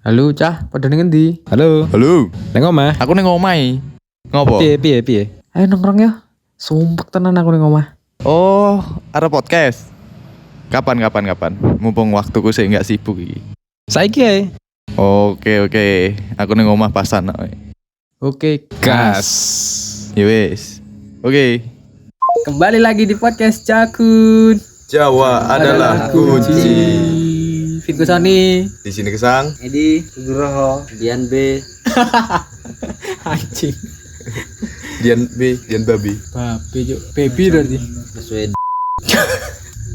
Halo cah, padha ning endi? Halo. Halo, Nang omah. aku ning omah. Ngopo? Piye? Ayo nongkrong ya. Sumpek tenan aku ning omah. Oh, ada podcast. Kapan? Mumpung waktuku sih nggak sibuk iki. Saiki ae. Oke. Aku ning omah pasan. Oke, Gas. Ya wis. Oke. Kembali lagi di podcast Cakun. Jawa adalah kunci. Fitku Sony. Di sini Kesang. Edi, Nugroho, Dian B, Anjing. Dian Babi. Baby berarti. Baswedan.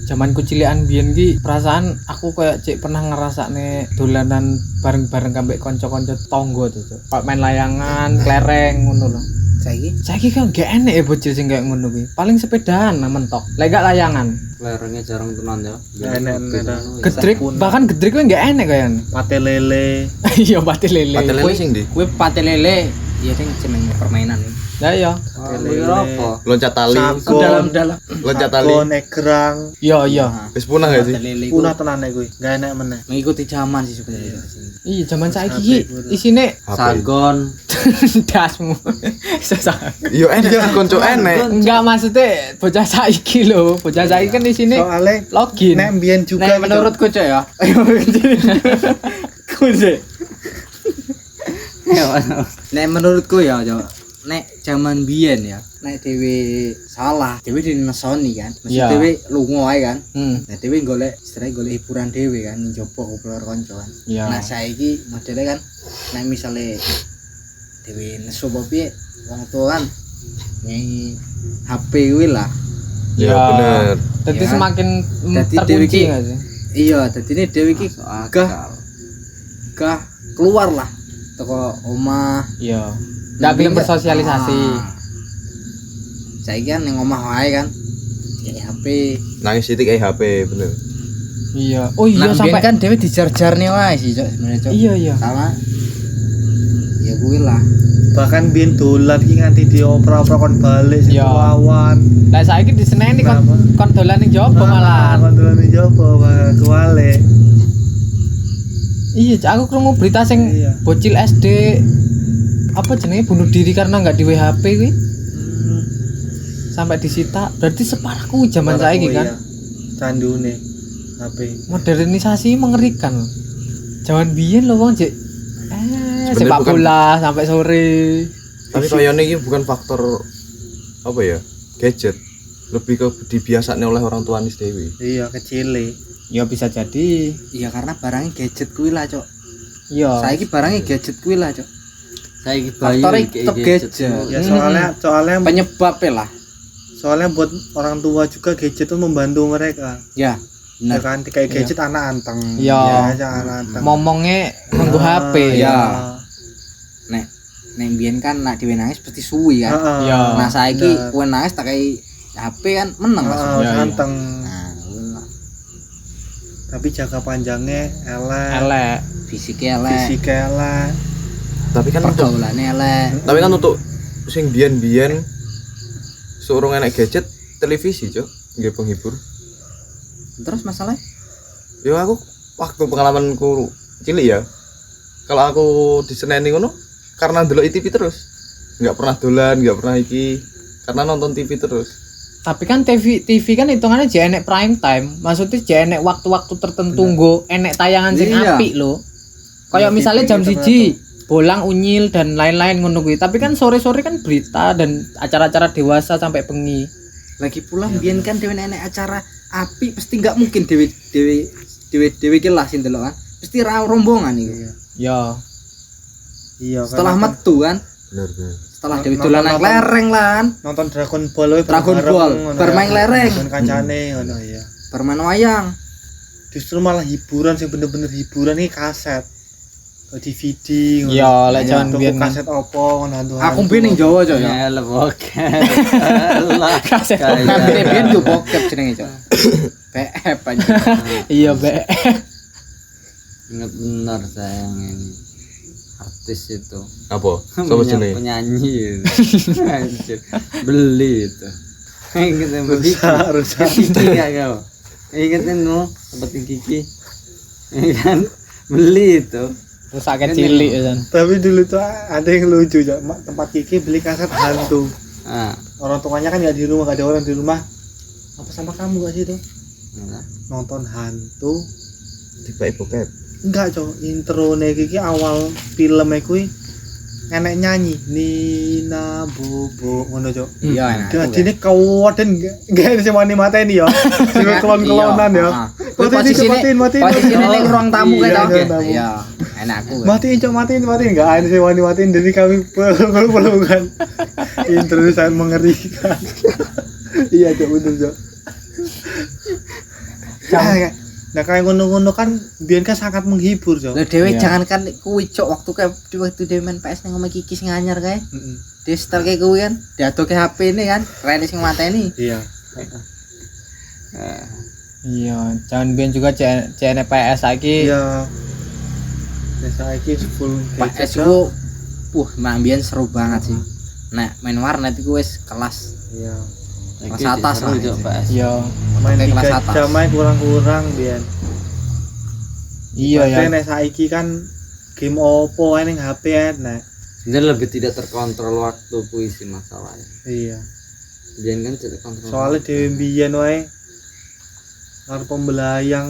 Zaman kucilian biyen ki perasaan aku kayak cek pernah ngerasakne dolanan bareng-bareng kambek kanca-kanca tonggo tuh. Pak main layangan, kelereng ngono lho. Saiki kan gak enek ya bocil sing kayak ngono kuwi. Paling sepedaan mentok. Lek gak layangan. Lerengnya jarang tenan ya. Gedrik, bahkan gedrik kuwi gak enek kayan. Pate lele. Iya pate lele. Pate lele sing ndi? Kue pate lele, iya sing jeneng permainan ini. Lah ya. Kue apa? Loncat tali. Sagon. Dalam. Loncat tali. Sagon, egrang. Iya. Wis punah gak sih? Pate lele. Punah tenan kuwi. Gak enak meneh. Mengikuti zaman sih sebenarnya. Iya, zaman saiki ki isine Sagon. dasmu. Sesak. Yo enek konco enek. Enggak maksudnya bocah saiki lho. Bocah saiki kan isine Soale login. nek mbiyen juga Nek menurutku cok ya. Kuze. Nek menurutku ya cok. Nek zaman biyen ya. Nek dewe salah, dewe dinesoni kan. Mesti Iya. dewe lunga ae kan. Hmm. Nah, dewe golek hiburan dewe kan, njopo kumpul kanca kan. Iya. Nah, saiki modelnya kan nek misale dewe nesu apa piye, wong tua kan nyai HP kuwi lah. Ya bener. Jadi Ya. semakin Dadi terkunci dewe ki- enggak sih? Iya, dadine dewe iki gah keluar lah teko omah. Iya. Enggak gelem bersosialisasi. Saiki kan ning omah wae kan. Kayak HP. Nangis sithik HP bener. Iya. Oh iya Nah, sampai biyen kan dewe dijar-jarne wae sih, Cok, sebenarnya, Cok. Iya. Sama ya kuwi lah. bahkan biyen dolan iki nganti dioper-oper kon balik sing Iya. lawan. Lah saiki diseneni kon dolan ning jopo malah. Kon dolan ning jopo kewale. Iya, Cak, aku krungu berita sing Iya. bocil SD apa jenenge bunuh diri karena enggak di WHP kuwi. Sampai disita. Berarti separah kuwi zaman saiki kan. Candune HP. Modernisasi mengerikan. Zaman biyen lho wong jek Sebenarnya sepak bukan- bola sampai sore. Tapi kayaknya ini bukan faktor apa ya? Gadget. Lebih ke dibiasakne oleh orang tua nis dewi. Iya, kecile. Ya bisa jadi. Iya karena barangnya gadget kuwi lah, Cok. Iya. Saiki barangnya gadget kuwi lah, Cok. Saiki Faktornya tetep gadget. Ya soalnya Penyebabnya lah. soalnya buat orang tua juga gadget itu membantu mereka. Ya, Ya benar. kan kayak gadget anak anteng. Iya. Ya, anak anteng. Ngomongnya nganggo HP. Iya. Ah, Nek biyen kan nak dhewe nangis pasti suwi kan. ah, Iya. Nah, saiki bener. kowe nangis tak kei HP kan meneng langsung. Ah, Iya, iya. anteng. Nah, kuwi lah. Tapi jangka panjangnya elek. Elek. Fisiknya elek, Fisik elek. Tapi kan untuk pergaulannya elek. untuk sing biyen seorang enek gadget televisi, Cok. Nggih penghibur. Terus masalahnya? Yo aku waktu pengalamanku cilik ya. Kalau aku diseneni ngono karena ndelok TV terus. Enggak pernah dolan, enggak pernah iki karena nonton TV terus. Tapi kan TV kan hitungannya jek enek prime time. Maksudnya jek enek waktu-waktu tertentu nggo enek tayangan sing Iya. apik lho. Kayak misalnya jam 1 bolang unyil dan lain-lain ngono kuwi. Tapi kan sore-sore kan berita dan acara-acara dewasa sampai bengi. Lagi pula biyen kan dhewe nek acara api pasti enggak mungkin dhewe ki lah sing delok kan. Pasti rombongan iku. Ya. Iya. Setelah karena metu kan, Bener. setelah dhewe dolan nang Nonton- lereng lah kan. nonton Dragon Ball we Dragon bareng-bareng Ball, ngono bermain ya. lereng. Nonton kancane ngono ya. Bermain wayang. Justru malah hiburan sing bener-bener hiburan iki kaset. DVD ngono. Ya, lek Iya, jaman Tuku biyen. kaset opo ngono hantu. Aku biyen ning Jawa, Cok ya. ya lebokan. Allah. Kaset Tapi biyen yo bokep jenenge, Cok. PF aja. Iya, Be. Ingat benar sayang ini. Artis itu. Apa? Sopo jenenge? Penyanyi. Anjir. Beli itu. Ingat yang beli. Rusak. Kiki gak kau? Ingat kan lo seperti Kiki. Ya kan? Beli itu. rusak cilik ya kan. Tapi dulu tuh ada yang lucu ya, tempat Kiki beli kaset hantu. Ah. Orang tuanya kan nggak di rumah, nggak ada orang di rumah. Apa sama kamu gak sih tuh? Nah, Nonton hantu? tiba bokep. Enggak cok, intro Kiki awal filmnya kuwi enek nyanyi Nina Bobo ngono cok. Iya enak. Dengan sini kawaden gak ada sing wani mateni ya. Sing kelon-kelonan ya. Matiin. Posisine ning ruang tamu kae Iya, to. ruang tamu. Iya, enak aku. Matiin cok, matiin enggak ada sing wani matiin, jadi kami pelukan. Intro sangat mengerikan. Iya cok, betul cok. Nah kayak ngono-ngono kan biyen kan sangat menghibur cok. Lah dhewe Iya. jangankan kuwi cok waktu dhewe main PS nang omah Kiki sing anyar kae. Heeh. Di setel kayak kuwi kan, diadoke HP ini kan, rene sing mateni. Iya. Iya, jangan biyen juga CN PS saiki. Iya. Nah saiki full PS gadget, Cok. ku mambien seru banget sih. Nah, main warnet iku wis kelas Iya. kelas atas lah. Cok, PS. Iya. Main Pakai 3 kelas atas. jam aja kurang-kurang biyen. Iya ya. Nek saiki kan game opo ae ning HP enak. Dia lebih tidak terkontrol waktu puisi masalahnya. Iya. Jangan kan tidak kontrol. Soalnya dhewe mbiyen wae karo pembelayang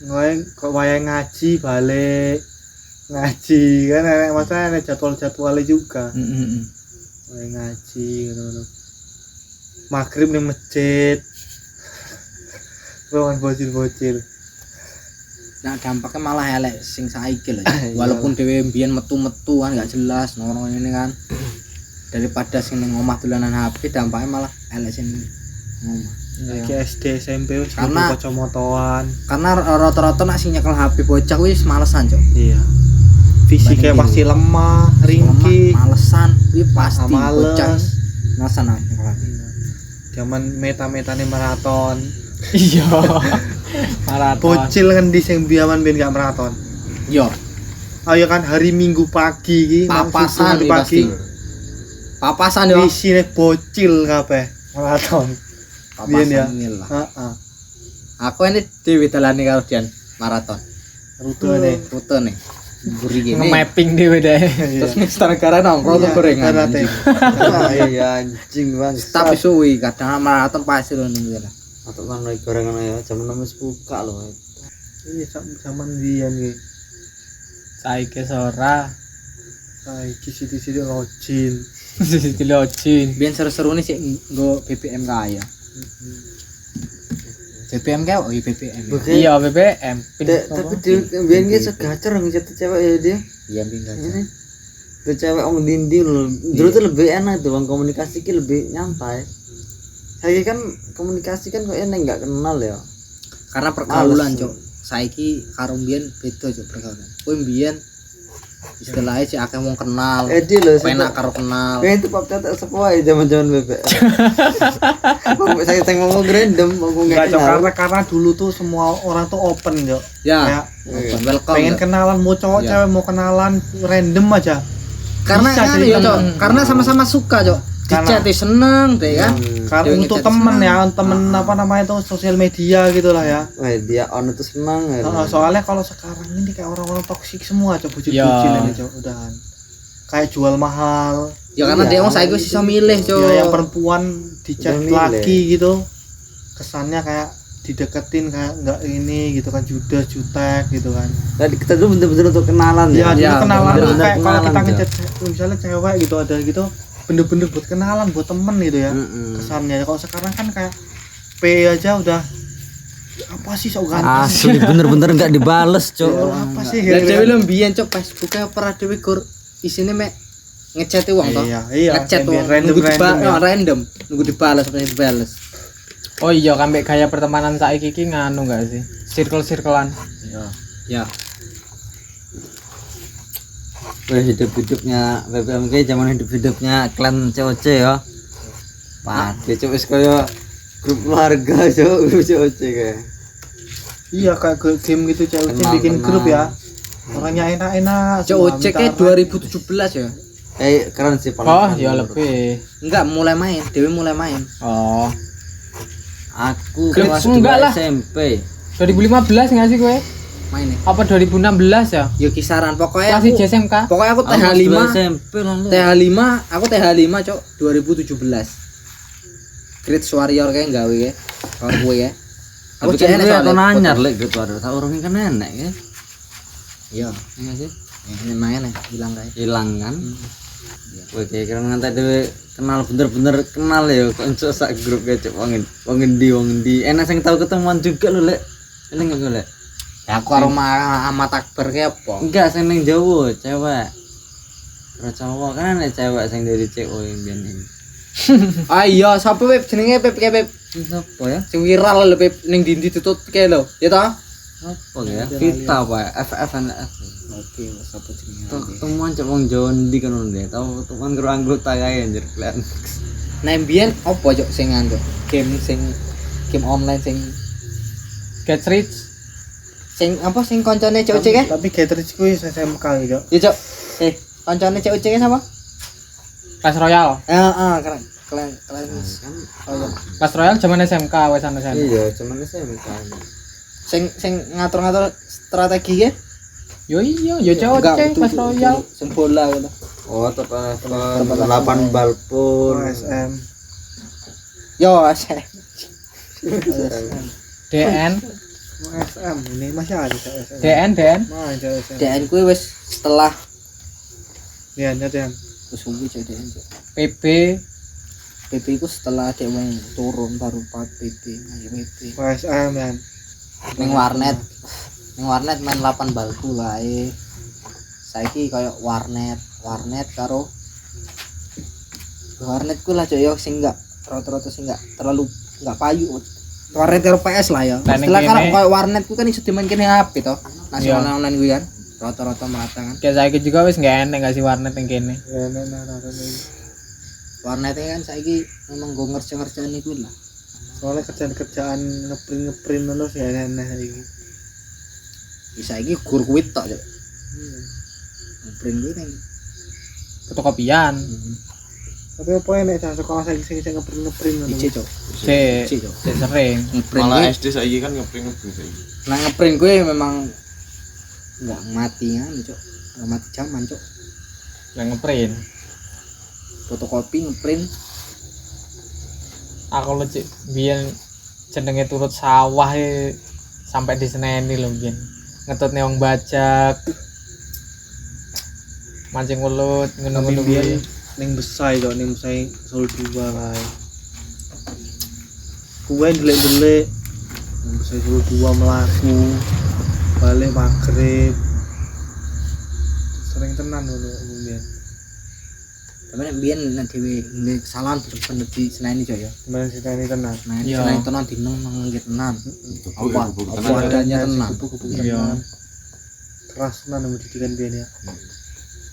wae kok wae ngaji balik ngaji kan enek masalah enek jadwal-jadwalnya juga. Heeh. Wae ngaji ngono. Maghrib ning masjid. Ruangan bocil-bocil. Nah, dampaknya malah elek sing saiki lho. Iya. Walaupun dhewe mbiyen metu-metu kan gak jelas nongkrong ini kan. Daripada sing ning omah dolanan HP dampaknya malah elek sing omah. Iki SD SMP wis Karena- kudu kacamataan. Karena rata-rata nak sing nyekel HP bocah kuwi wis malesan, Cok. Iya. Fisiknya Banding pasti lemah, ringkih, Lemah, malesan, kuwi pasti males. bocah malesan nak nyekel HP. Zaman meta-metane maraton. Iya. Maraton. Bocil kan di sing biaman ben gak maraton. Yo, Ayo kan hari Minggu pagi iki, papasan Sabtu iki pasti. Papasan yo. Isine bocil kabeh maraton. Biyen ya. Papasan ini lah. Heeh. Aku ini dhewe dalane karo Dian maraton. Rutene. Rute nih. Buri gini. Nge-mapping dhewe deh. Terus Mister Negara nongkrong tuh gorengan. Karate. Iya anjing bang. Tapi suwi kadang maraton pasti lho ning kene. Atau kan naik gorengan ya jam 6 wis buka loh. Iya zaman biyen iki. Saiki sora. Saiki sithik-sithik rojin. Sisi locin. Biyen seru-seru nih sih nggo BBM kaya. BBM kaya oh iya BBM. ya. Iya BBM. Pin Tapi dia biar dia segacer ngechat cewek ya dia. Iya pindah. Ini tuh cewek om dindi loh. Dulu tuh lebih enak tuh bang komunikasi ki lebih nyantai. Saya kan komunikasi kan kok enak nggak kenal ya. Karena pergaulan, Males. Cok. Saiki karo mbiyen beda, Cok, pergaulan. Kuwi mbiyen istilahnya sih akeh wong kenal. Dia loh. Penak karo kenal. Kayak itu pap tetek sepuh ya zaman bebek. Saya ngomong random, ngomong Enggak, nggak Cok, kenal. karena dulu tuh semua orang tuh open, Cok. Ya, Kayak welcome. pengen Cok. kenalan mau cowok Iya. cewek mau kenalan random aja. Karena Bisa kan jadi ya, Cok. temen. Karena sama-sama suka, Cok. Karena- Dicat seneng deh kan. Karena Dia untuk ngechat temen senang. ya, temen apa namanya tuh sosial media gitulah ya. Wah dia on itu senang ya. Soalnya kalau sekarang ini kayak orang-orang toksik semua, Cok, Ya. bucin-bucin ini, Cok, udahan. Kayak jual mahal. Ya karena Iya, dia wong saiki wis iso milih, Cok. Ya yang perempuan dicat Udah milih. laki gitu. Kesannya kayak dideketin kayak enggak ini gitu kan, judes jutek gitu kan. Tadi kita dulu bener-bener untuk kenalan Ya, ya. dulu Iya, kenalan tuh bener-bener kayak kalau kita kenalan, ngechat misalnya cewek gitu ada gitu bener-bener buat kenalan, buat temen gitu ya. Mm-mm. Kesannya kalau sekarang kan kayak P aja udah apa sih sok ganteng. Asli bener-bener nggak dibales Ya, cok. apa sih Dan gitu dhewe kan. lho mbiyen, Cok, Facebook-e pernah dhewe gur isine mek ngechat wong to. Iya, Ngechat kayak wong random ya. random, nunggu dibalas apa dibales. Oh iya, kambek gaya pertemanan saiki iki nganu enggak sih? Circle-circlean. Ya. Wah hidup-hidupnya BBMK zaman hidup-hidupnya klan COC ya. Pade cok wis kaya grup keluarga cok, grup COC kayak. Iya kayak game gitu cewek Kenal, bikin kenal. grup ya. Orangnya enak-enak. COC semua ke minta 2017 ya. Keren sih paling. Oh, ya lebih. Enggak mulai main, Dewi mulai main. Oh. Aku Grup kelas enggak 2 lah. SMP. 2015 enggak sih gue? main Apa 2016 ya? yo kisaran pokoknya Kelas aku, 1 SMK. pokoknya aku Aku kelas dua TH5 SMP lah lu. aku TH5 cok 2017 Great Warrior kayak gawe ya kalau gue ya Aku cek enak aku soalnya nanyar foto. lek gitu ada. Tak urung kan enak ya. iya Iya sih. main hilang kayak Hilang kan. Kowe kira ngantek dhewe kenal bener-bener kenal ya konco sak grup kayak wong endi. Enak sing tau ketemuan juga lho lek. Eling gak lek? ya aku karo amat akbar kayak apa Enggak sing ning Jawa, cewek. Ora cowok kan ana cewek sing dari CO yang biyen ini. ah iya sapa Pep jenenge Pep kayak Pep Siapa ya? sing viral lho Pep ning dindi tutut kayak lho ya toh Apa ya? Kita apa ya? FFNF. oke sapa jenenge Ketemuan cek wong Jawa ndi kan ndek. Tau ketemuan karo anggota kae anjir kalian. nah mbiyen apa cok sing anu game online Get rich. sing koncone COC ke Tapi Gatrich kuwi SMK ya. ya cok koncone COC ke sama Clash Royale. keren keren oh iya Clash Royale zaman SMK wes ana sana. Iya, cuman SMK. sing ngatur-ngatur strategi ya Yo iya, yo COC Clash Royale. sing bola gitu Oh, tepat 8 bal pun. SM. yo asik DN, SM ini masih ada SM. DN. Main SM. DN kuwi wis setelah Iya, nyatan. wis suwi cok DN cok PB, PP ku setelah dek wong turun baru pak PP ngaji PP SM kan. ning warnet main 8 balku lah saiki koyo warnet karo warnet ku lah cok yo sing enggak rata-rata sing enggak terlalu enggak payu warnet karo PS lah ya Nah, setelah ning karo kene- koyo warnet ku kan iso dimain kene HP to nasional online kuwi kan rata-rata merata kan kayak saiki juga wis nggak enak nggak sih warnet yang kene. Ya nah. warnetnya kan saiki memang go ngerja-ngerjaan iku lah Soalnya kerjaan ngeprint ngono sih enak iki. bisa iki gur kuwi tok cok ngeprint kuwi ning Fotokopian. Tapi apa enak cah sekolah saiki sing ngeprint ngono. IC cok C, IC cok C sering. ngeprint Malah kuwi SD saiki kan ngeprint saiki. nah ngeprint gue memang nggak mati kan cok nggak mati zaman cok Yang ngeprint. fotokopi ngeprint Aku lo cik biyen jenenge turut sawah sampai di Seneni lho biyen. Ngetut wong bajak. Mancing welut ngono-ngono biyen kuwi. ning besai kok ning besai Solo 2 kae. Kuwe ndelik-ndelik ning besai Solo 2 mlaku balik magrib. Sering tenan ngono biyen. tapi nek biyen nek dhewe ngene kesalahan bener-bener di Seneni cok ya Tenan sitane tenan. nah Iya. Seneni tenan dineng nang tenan apa Gubuk apa tenan. adanya tenan Iya. Keras tenan pendidikan biyen ya.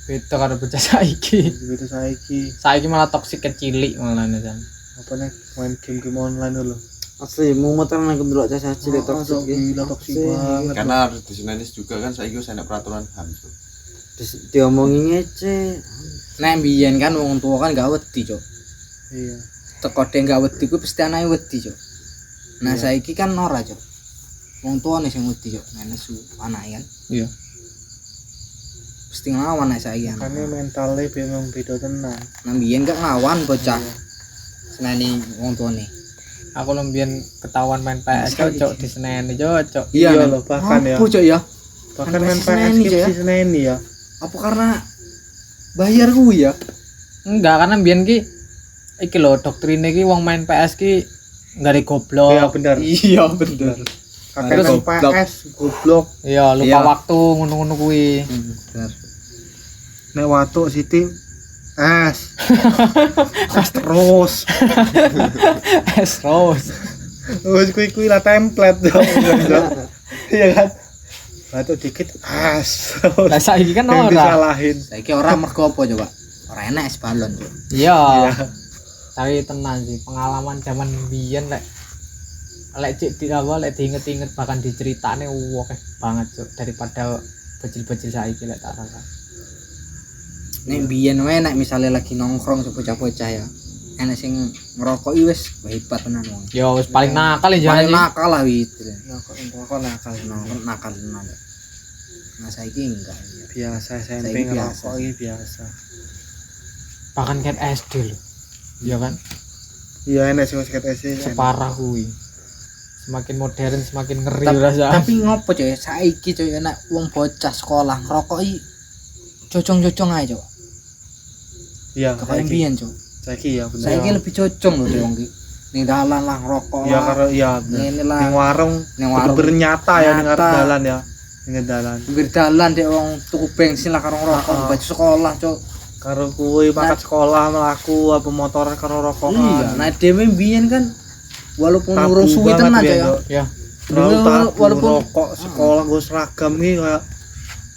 Beda karo bocah saiki. Begitu saiki Saiki malah toksik kecilik malah jan. apa nih main game online dulu. Asli mumet nang ndelok cah cilik toksik iki. Gila toksik banget. Karena harus disenenis juga kan saiki wis enak peraturan HAM. Diomongi ngece. nek biyen kan wong tua kan gak wedi cok Iya. teko dek gak wedi kuwi pasti anake wedi cok nah saiki kan ora cok wong tua nih sing wedi cok nek nesu anake kan Iya. pasti nglawan nek saiki kan Makanya mentalnya memang beda tenan. nah biyen gak nglawan bocah Seneni wong tuane Aku lo biyen ketahuan main PS cocok di Seneni cocok. Iya loh bahkan ya. apa cok ya Bahkan Main main PS Seneni, Cok, ya? di Seneni ya. apa karena bayar kuwi ya Enggak, karena biyen ki iki lho doktrine ki wong main PS ki enggak di goblok. Iya bener. iya bener Kakek Terus main PS goblok. Iya, lupa Iya. waktu ngono-ngono kuwi. bener Nek watuk Siti es. Es terus. Es Rose. Wis kuwi lah template dong. Iya kan? Watuk dikit es. Lah saiki kan Yang ora. disalahin. saiki ora mergo apa coba ora enak es balon cok Iya. Tapi tenan sih pengalaman zaman biyen lek cek di awal lek diinget-inget bahkan diceritane akeh banget cuk daripada bocil-bocil saiki lek tak rasa. nek biyen wae nek misale lagi nongkrong bocah-bocah ya enek sing ngerokoki wis hebat tenan wong Ya wis paling nakal ya paling jangan. nakal lah wis Nah, kok nakal. nakal tenan Nah saiki enggak. Biasa SMP Saiki ngerokok iki biasa. Bahkan kan SD lho. Iya kan? Iya enak sih sikat SD. Separah kuwi. Semakin modern semakin ngeri Tapi, rasa. tapi ngopo coy saiki coy enak wong bocah sekolah ngerokok iki cocong-cocong ae coy. Iya, Kayak mbiyen coy. saiki ya bener. Saiki lebih cocong lho deh wong iki. Ning dalan lah ngerokok. Iya lah. karo iya Ngene lah. ning warung bernyata ya ning Nyata. dalan ya. Ning dalan. Pinggir dalan dek wong tuku bensin lah karo ngerokok baju sekolah coy. Karo kuwi mangkat sekolah mlaku apa motoran karo rokokan. Iya, nah dhewe mbiyen kan walaupun Tabu urung suwi banget tenan biyen, coy ya. Dok. Ya. Terlalu tabu Walaupun- rokok sekolah gue seragam nih kayak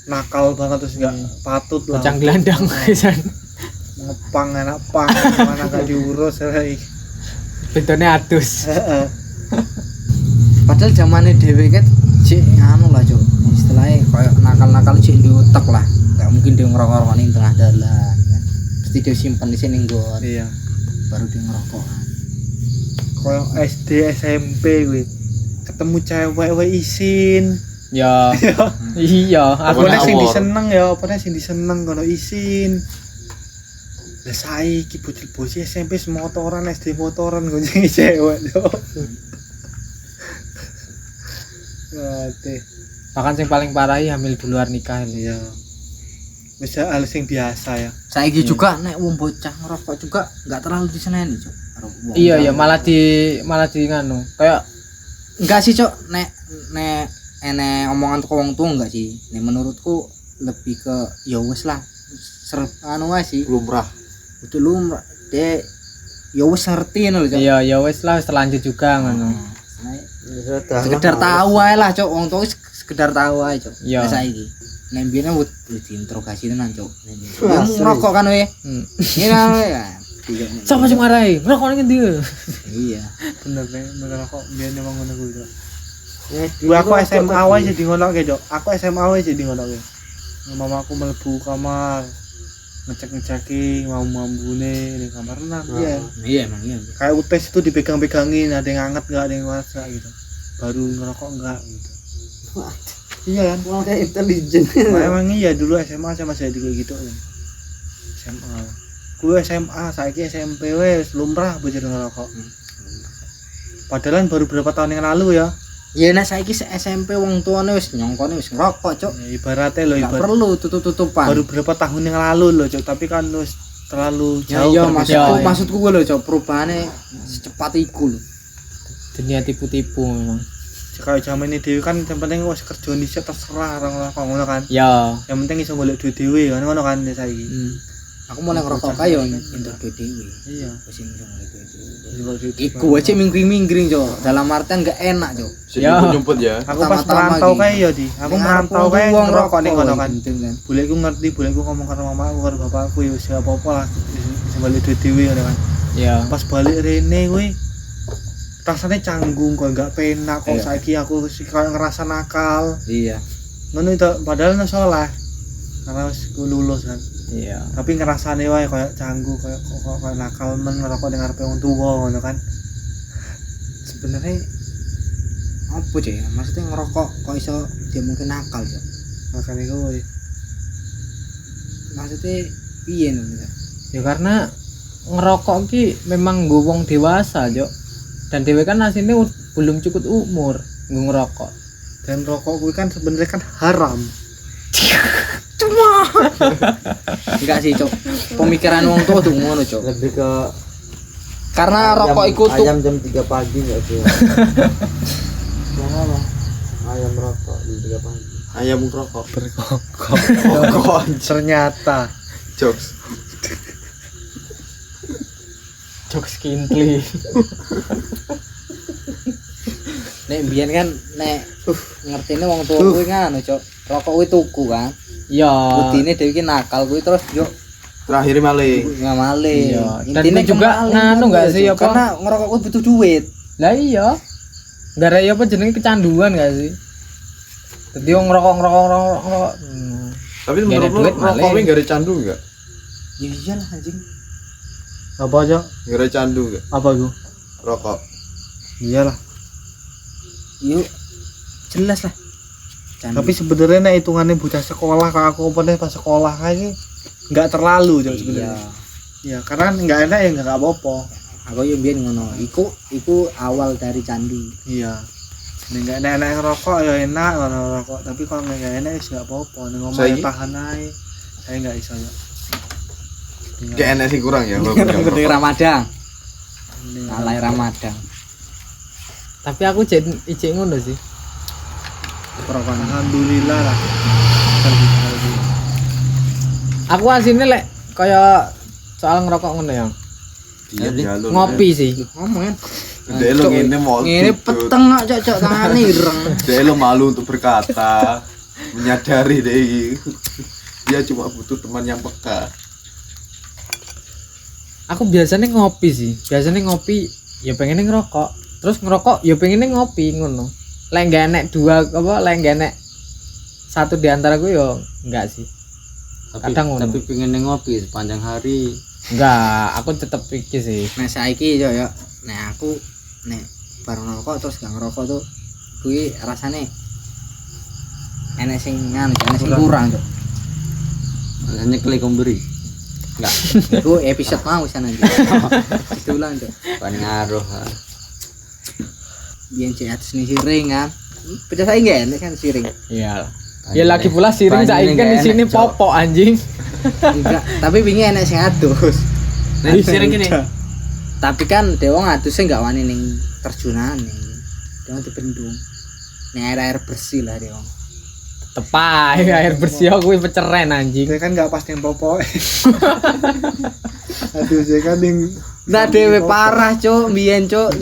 nakal banget terus nggak patut lah. Bocang gelandang pisan. Ngepang enak pang mana gak diurus ya. Bentuknya adus. Heeh. Padahal zamane dhewe kan cek anu lah coy. Istilahnya kayak nakal-nakal cek di otak lah. Gak mungkin dia ngerokok ning tengah dalan kan. Mesti dia simpen di sini nggon. Iya. Baru dia ngerokok. Kayak SD SMP gue ketemu cewek we isin. Ya. Iya, aku Apa sing ngawur. diseneng ya, apa sing diseneng kono isin. Lah saiki bocil-bocil SMP semotoran SD motoran goncengi cewek yo. Wate. bahkan yang paling parah ya hamil di luar nikah ini. Iya. Wis hal sing biasa ya. Saiki juga nek wong bocah ngerokok juga enggak terlalu diseneni coy. Karo wong Iya ya tua. malah di nganu kayak Enggak sih cok, nek omongan tuh wong tua enggak sih. Nek menurutku lebih ke ya wis lah. Anu wae sih. lumrah. Udah lumrah. Dek ya wis ngerti ngono lho cok. iya ya wes lah terlanjut juga nganu. Sekedar tahu ae lah cok, wong tua wis sekedar tahu ae cok. Iya. Nek saiki nek biyen wis diinterogasi tenan cok. Ya ngerokok kan we. Hmm. Ini ya. Siapa sih marahi? Ngerokok ini dia. Iya. Bener nih, bener kok biyen emang ngono kuwi. Dok. Gua aku SMA wae jadi ngono ke, Dok. Aku SMA wae jadi ngono ke. Mamaku mlebu kamar ngecek-ngeceki mau mambune di kamar renang. Iya. Iya emang iya. Kayak UTS itu dipegang-pegangin, ada yang hangat enggak, ada yang masak gitu. Baru ngerokok enggak gitu. Iya kan? Wah kayak intelijen. Nah, emang iya dulu SMA saya masih kayak gitu kan. SMA. Gue SMA, saiki SMP wes lumrah bocil ngerokok. Padahal kan baru berapa tahun yang lalu ya. Ya nek saiki SMP wong tuane wis nyongkone wis ngerokok cok. Ya, ibaratnya loh, Enggak perlu tutup-tutupan. baru berapa tahun yang lalu loh, Cok. Tapi kan wis terlalu Ya jauh iya perbedaan. Ya, ya. maksudku gue lho cok perubahannya secepat iku lho. Dunia tipu-tipu memang. Kayak zaman ini dewi kan yang penting wis kerja Indonesia terserah orang kok ngono kan. Ya. Yang penting iso golek duit dhewe kan ngono kan saiki. Aku mau nek ngerokok kae yo entuk duit dhewe. Iya. Wis iso golek duit dhewe. Wis golek duit. Iku aja minggring-minggring cok. Dalam artian enggak enak cok. Ya. Nyumput ya. Aku pas Pertama-tama merantau iki. kae ya di. Aku merantau kae wong ngerokok ning ngono kan. penting kan. Buleku ngerti, buleku ngomong karo mamaku karo bapakku ya wis apa-apa lah. Iso golek duit dhewe ngono kan. Ya. Pas balik rene kuwi rasanya canggung kok enggak penak kok Iya. saiki aku sih kayak ngerasa nakal. Iya. Ngono itu padahal nang salah. Karena wis ku lulus kan. Iya. Tapi ngerasane wae kayak canggung kayak nakal men ngerokok ning ngarepe wong tuwa ngono kan. Sebenarnya apa cok ya? Maksudnya ngerokok kok iso dia mungkin nakal cok. Makane kuwi. Maksudnya piye nih? Ya karena ngerokok ki memang nggo wong dewasa, Jok. Dan dhewe kan asine belum cukup umur nggo ngerokok. Dan rokok kuwi kan sebenarnya kan haram. Enggak sih cok. Pemikiran wong tua tuh ngono cok. Lebih ke Karena rokok iku tuh ayam jam 3 pagi enggak sih? Mana ayam rokok jam 3 pagi. Ayam ngerokok. Rokok ternyata Jokes. Jok skintli. nek mbiyen kan nek ngertine wong tua kuwi kan cok. Rokok kuwi tuku kan. Ya. Butine dhewe iki nakal kuwi terus yo Terakhir malih. ngamale. Iya. Dan Intine kuwi juga kemale nganu kan, nggak Cok. sih, apa? Karena ngerokok kuwi butuh duit. Lah iya. Gara ya apa jenenge kecanduan gak sih? Dadi wong ngerokok. Tapi Nggak ada menurut duit, lu malih. rokok ini gak ada candu enggak? Ya iyalah anjing. apa aja? Gak ada candu enggak? Apa itu? Rokok. Iyalah. Yuk jelas lah. Candi. Tapi sebenarnya nek hitungannya bocah sekolah kalau aku pernah pas sekolah kayak nggak terlalu Cok iya. sebenarnya. Ya karena nggak enak ya nggak apa-apa. Aku yo mbiyen ngono. Iku awal dari candi. Iya. Nek nggak enak ngerokok ya enak ngono ngerokok. Tapi kalau nggak enak ya nggak apa-apa. Nek ngomong Saiki? tahan aja. Saya nggak iso ya. Kayak enak sih kurang ya. Gede Ramadan. Alay Ramadan. Tapi aku ijek ngono sih. Perokok. Alhamdulillah lah. Aku asine lek kaya soal ngerokok ngono ya. Iya jalur. Ngopi sih. Ngomong kan. Dek lo ngene mau. Ngene peteng kok cok tangane ireng. Dek lo malu untuk berkata, menyadari deh iki. Dia cuma butuh teman yang peka. Aku biasanya ngopi sih. Biasanya ngopi ya pengennya ngerokok. Terus ngerokok ya pengennya ngopi ngono. Lek gak enek dua apa lek gak enek satu di antara gue ya enggak sih. Kadang ngono. Tapi pengen ngopi sepanjang hari. Enggak, aku tetep pikir sih. Nah saiki yo nek aku nek bareng ngerokok terus gak ngerokok tuh kuwi rasane enek sing nganu, enek sing kurang tuh. Hanya klik komberi. Enggak. Iku episode mau sana aja. Diulang tuh. Pan ngaruh. Biyen cek atus nih siring kan. Pecah saya enggak enek kan siring. Iya. Ya lagi pula siring Banyak saiki kan nggak di sini enak, Cok. popok anjing. Enggak, tapi wingi enek sing adus. Nah, siring gini. Tapi kan dewa ngadusnya enggak wani ning terjunan ning. Dewa dibendung. Ning air bersih lah dewa. Tepai air bersih aku peceren anjing. Saya kan nggak pas yang popok. Aduh saya kan yang Nah dewe parah cuk, biyen cuk,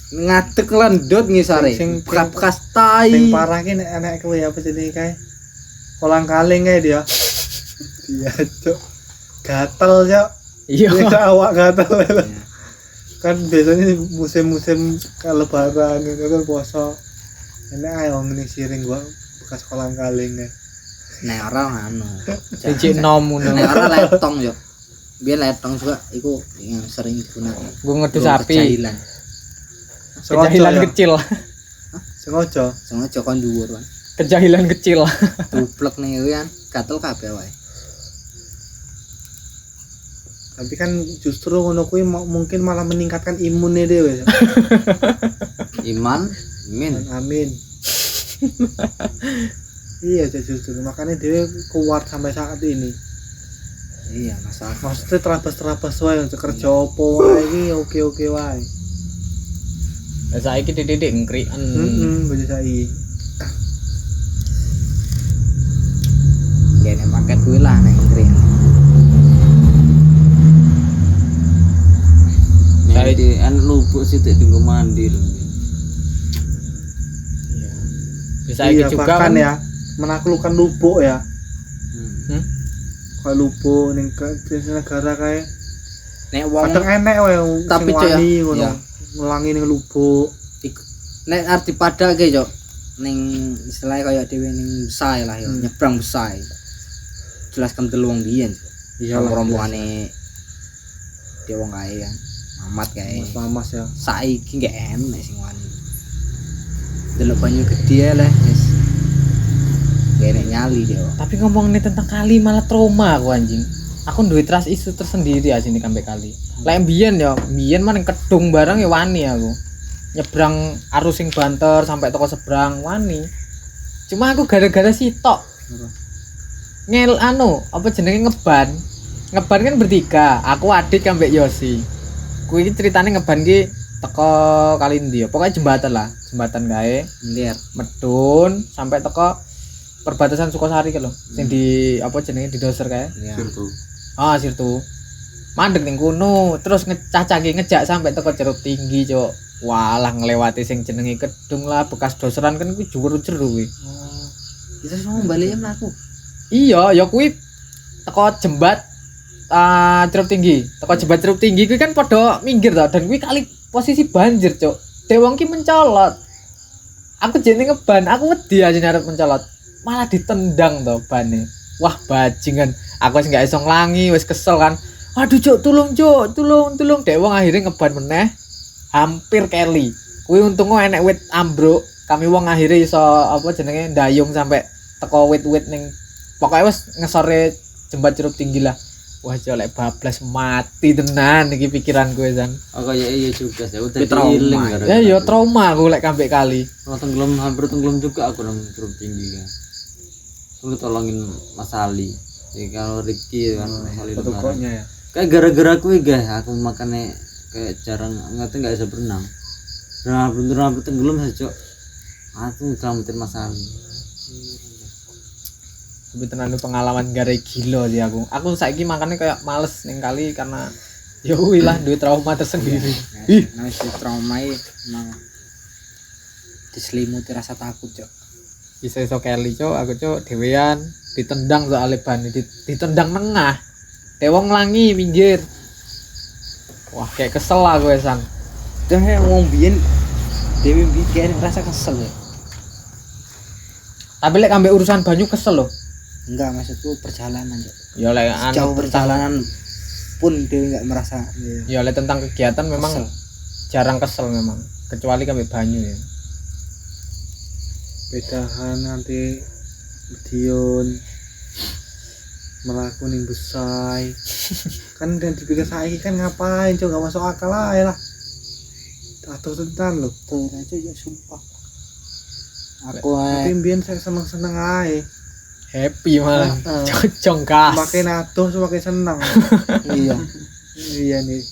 ngadeg lendut ngisore. Sing- Bekas tai. yang parah ki nek anak kowe apa jenenge kae. Kolang kaling kae dia. Iya, Cok. Gatel, Cok. Iya. Dia awak gatel. Kan biasanya musim-musim kelebaran itu kan puasa. Enak ae wong ngene siring gua bekas kolang kaling kae. Nek ora anu. Cicik nom ngono. Nek ora letong yo. Biyen letong juga iku yang sering digunakan. Gue ngedus sapi. Kejahilan. Kejahilan ya? kecil. Sengaja. Sengaja kon dhuwur kan. Kejahilan kecil. Duplek nih kan gatel kabeh wae. Tapi kan justru ngono kuwi mungkin malah meningkatkan imunnya dhewe. Cok. Iman, min. Amin. Iya Cok, justru makanya dia kuat sampai saat ini. Iya, masalah. Maksudnya terabas wae untuk kerja opo wae iki oke wae. Lah saiki titik ngkriken. Baju saiki. Kene paket kuwi lah nek krim. Saya di lupuk sih tak tunggu mandi loh. Iya. Bisa iki Iya, juga bahkan kan ya menaklukkan lubuk ya. Hmm? Kayak lubuk ning negara kayak Nek wong kadang enek wae tapi, sing Cok, ya. wani ngono. Iya. Ngulangi ning lubuk. nek arep dipadake yo ning istilahnya kaya dhewe ning Besai lah yo, nyebrang Besai. Jelas kendel wong biyen. Iya lah, rombongane dia wong kae kan. Mamat kae. Mas ya. Saiki gak enek sing wani. Delok banyu gede lah wis. Gak enek nyali dia. tapi ngomong nih tentang kali malah trauma aku anjing. Aku duwe trust isu tersendiri aja nih sampai kali. Lek biyen ya, biyen mah ning Kedung barang ya wani aku. Nyebrang arus sing banter sampai toko seberang wani. Cuma aku gara-gara sitok. Ngel anu, apa jenenge ngeban. Ngeban kan bertiga, aku adik ambek Yosi. Kuwi iki ceritane ngeban ki teko kali ndi ya. Pokoknya jembatan lah, jembatan kae. Lihat. Medun sampai teko perbatasan Sukosari ke lho. Sing di apa jenenge di doser kae. Iya. Sirtu. Ah, Sirtu. Mandek ning kono, terus ngecacaki ngejak sampai teko Jeruk Tinggi, Cuk. Walah nglewati sing jenenge Kedung lah, bekas doseran kan kuwi juru-juru kuwi. Itu semua balik mlaku. Iya, ya kuwi teko jembat Jeruk Tinggi. Teko jembat Jeruk Tinggi kuwi kan padha minggir to, dan kuwi kali posisi banjir, Cuk. Dewang ki mencolot. Aku jene ngeban, aku wedi aja arep mencolot. Malah ditendang to bane. Wah, bajingan. Aku wis gak iso nglangi, wis kesel kan. Waduh, Cuk, tolong, Cuk, tolong. Dewang akhirnya ngeban meneh. Hampir keli. Kuwi untungnya enek wit ambruk. kami wong akhirnya iso apa jenenge ndayung sampai teko wit-wit ning pokoknya wis ngesore jembat Curup Tinggi lah. Wah jolek bablas mati tenan iki pikiranku san. Oh kayak iya juga sih udah Trauma. diiling Ya yo trauma aku lek kambek kali. tenggelam hampir tenggelam juga aku nang Curup Tinggi kan. Lu tolongin Mas Ali. Ya kalau Ricky kan Mas Ali. Pokoknya ya. Kayak gara-gara aku ya aku makannya kayak jarang nggak bisa berenang. Bener-bener tenggelam saja. Aku ngelamatin Mas Ali. Tapi tenan pengalaman gara gila sih aku. Aku saiki makanya kayak males ning kali karena ya kuwi lah duwe trauma tersendiri. Nah, si trauma emang diselimuti rasa takut, Cok. Iso-iso keli cok, aku cok dhewean ditendang soalnya ban ditendang nengah. Dewong langi minggir. Wah, kayak kesel lah gue san. Tuh wong biyen Dewi bikin rasa kesel ya. Tapi lek ambek urusan banyu kesel loh. Enggak, maksudku perjalanan, Cok. Ya lek Jauh perjalanan pun Dewi enggak merasa ya lek tentang kegiatan memang kesel. jarang kesel memang. Kecuali ambek banyu ya. Bedahan nanti Dion melakukan besai kan dan dipikir saya kan ngapain coba nggak masuk akal aja lah atau tentang loh Tuh aja ya sumpah. Aku tapi mbien saya seneng aja Happy malah. Heeh. Cocong gas. makin atuh semakin seneng iya. iya nih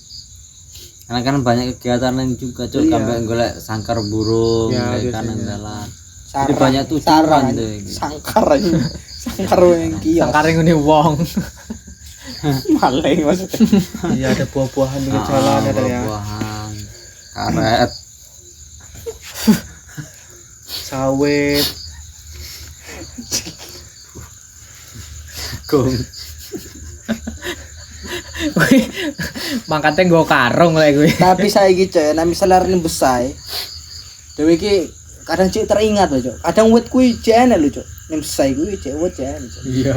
Karena kan banyak kegiatan lain juga cok Iya. sampai golek sangkar burung, Ya, golek kanan biasanya. dalan. Sarang. Jadi banyak tuh Sarang. cuan tuh. Sangkar aja. Sangkar yang kios. Sangkare ngene wong. Maling maksudnya. iya ada buah-buahan di jalan ada ya Buah-buahan, karet, sawit gong. Kuwi mangkate nggo karung lek kuwi. Tapi saya gitu ya, nah misalnya arene besai. Dewe iki kadang cek teringat loh, Cok. Kadang wit kuwi jek enak lho, Cok. Ning besai kuwi cek wit jek enak, Cok. Iya.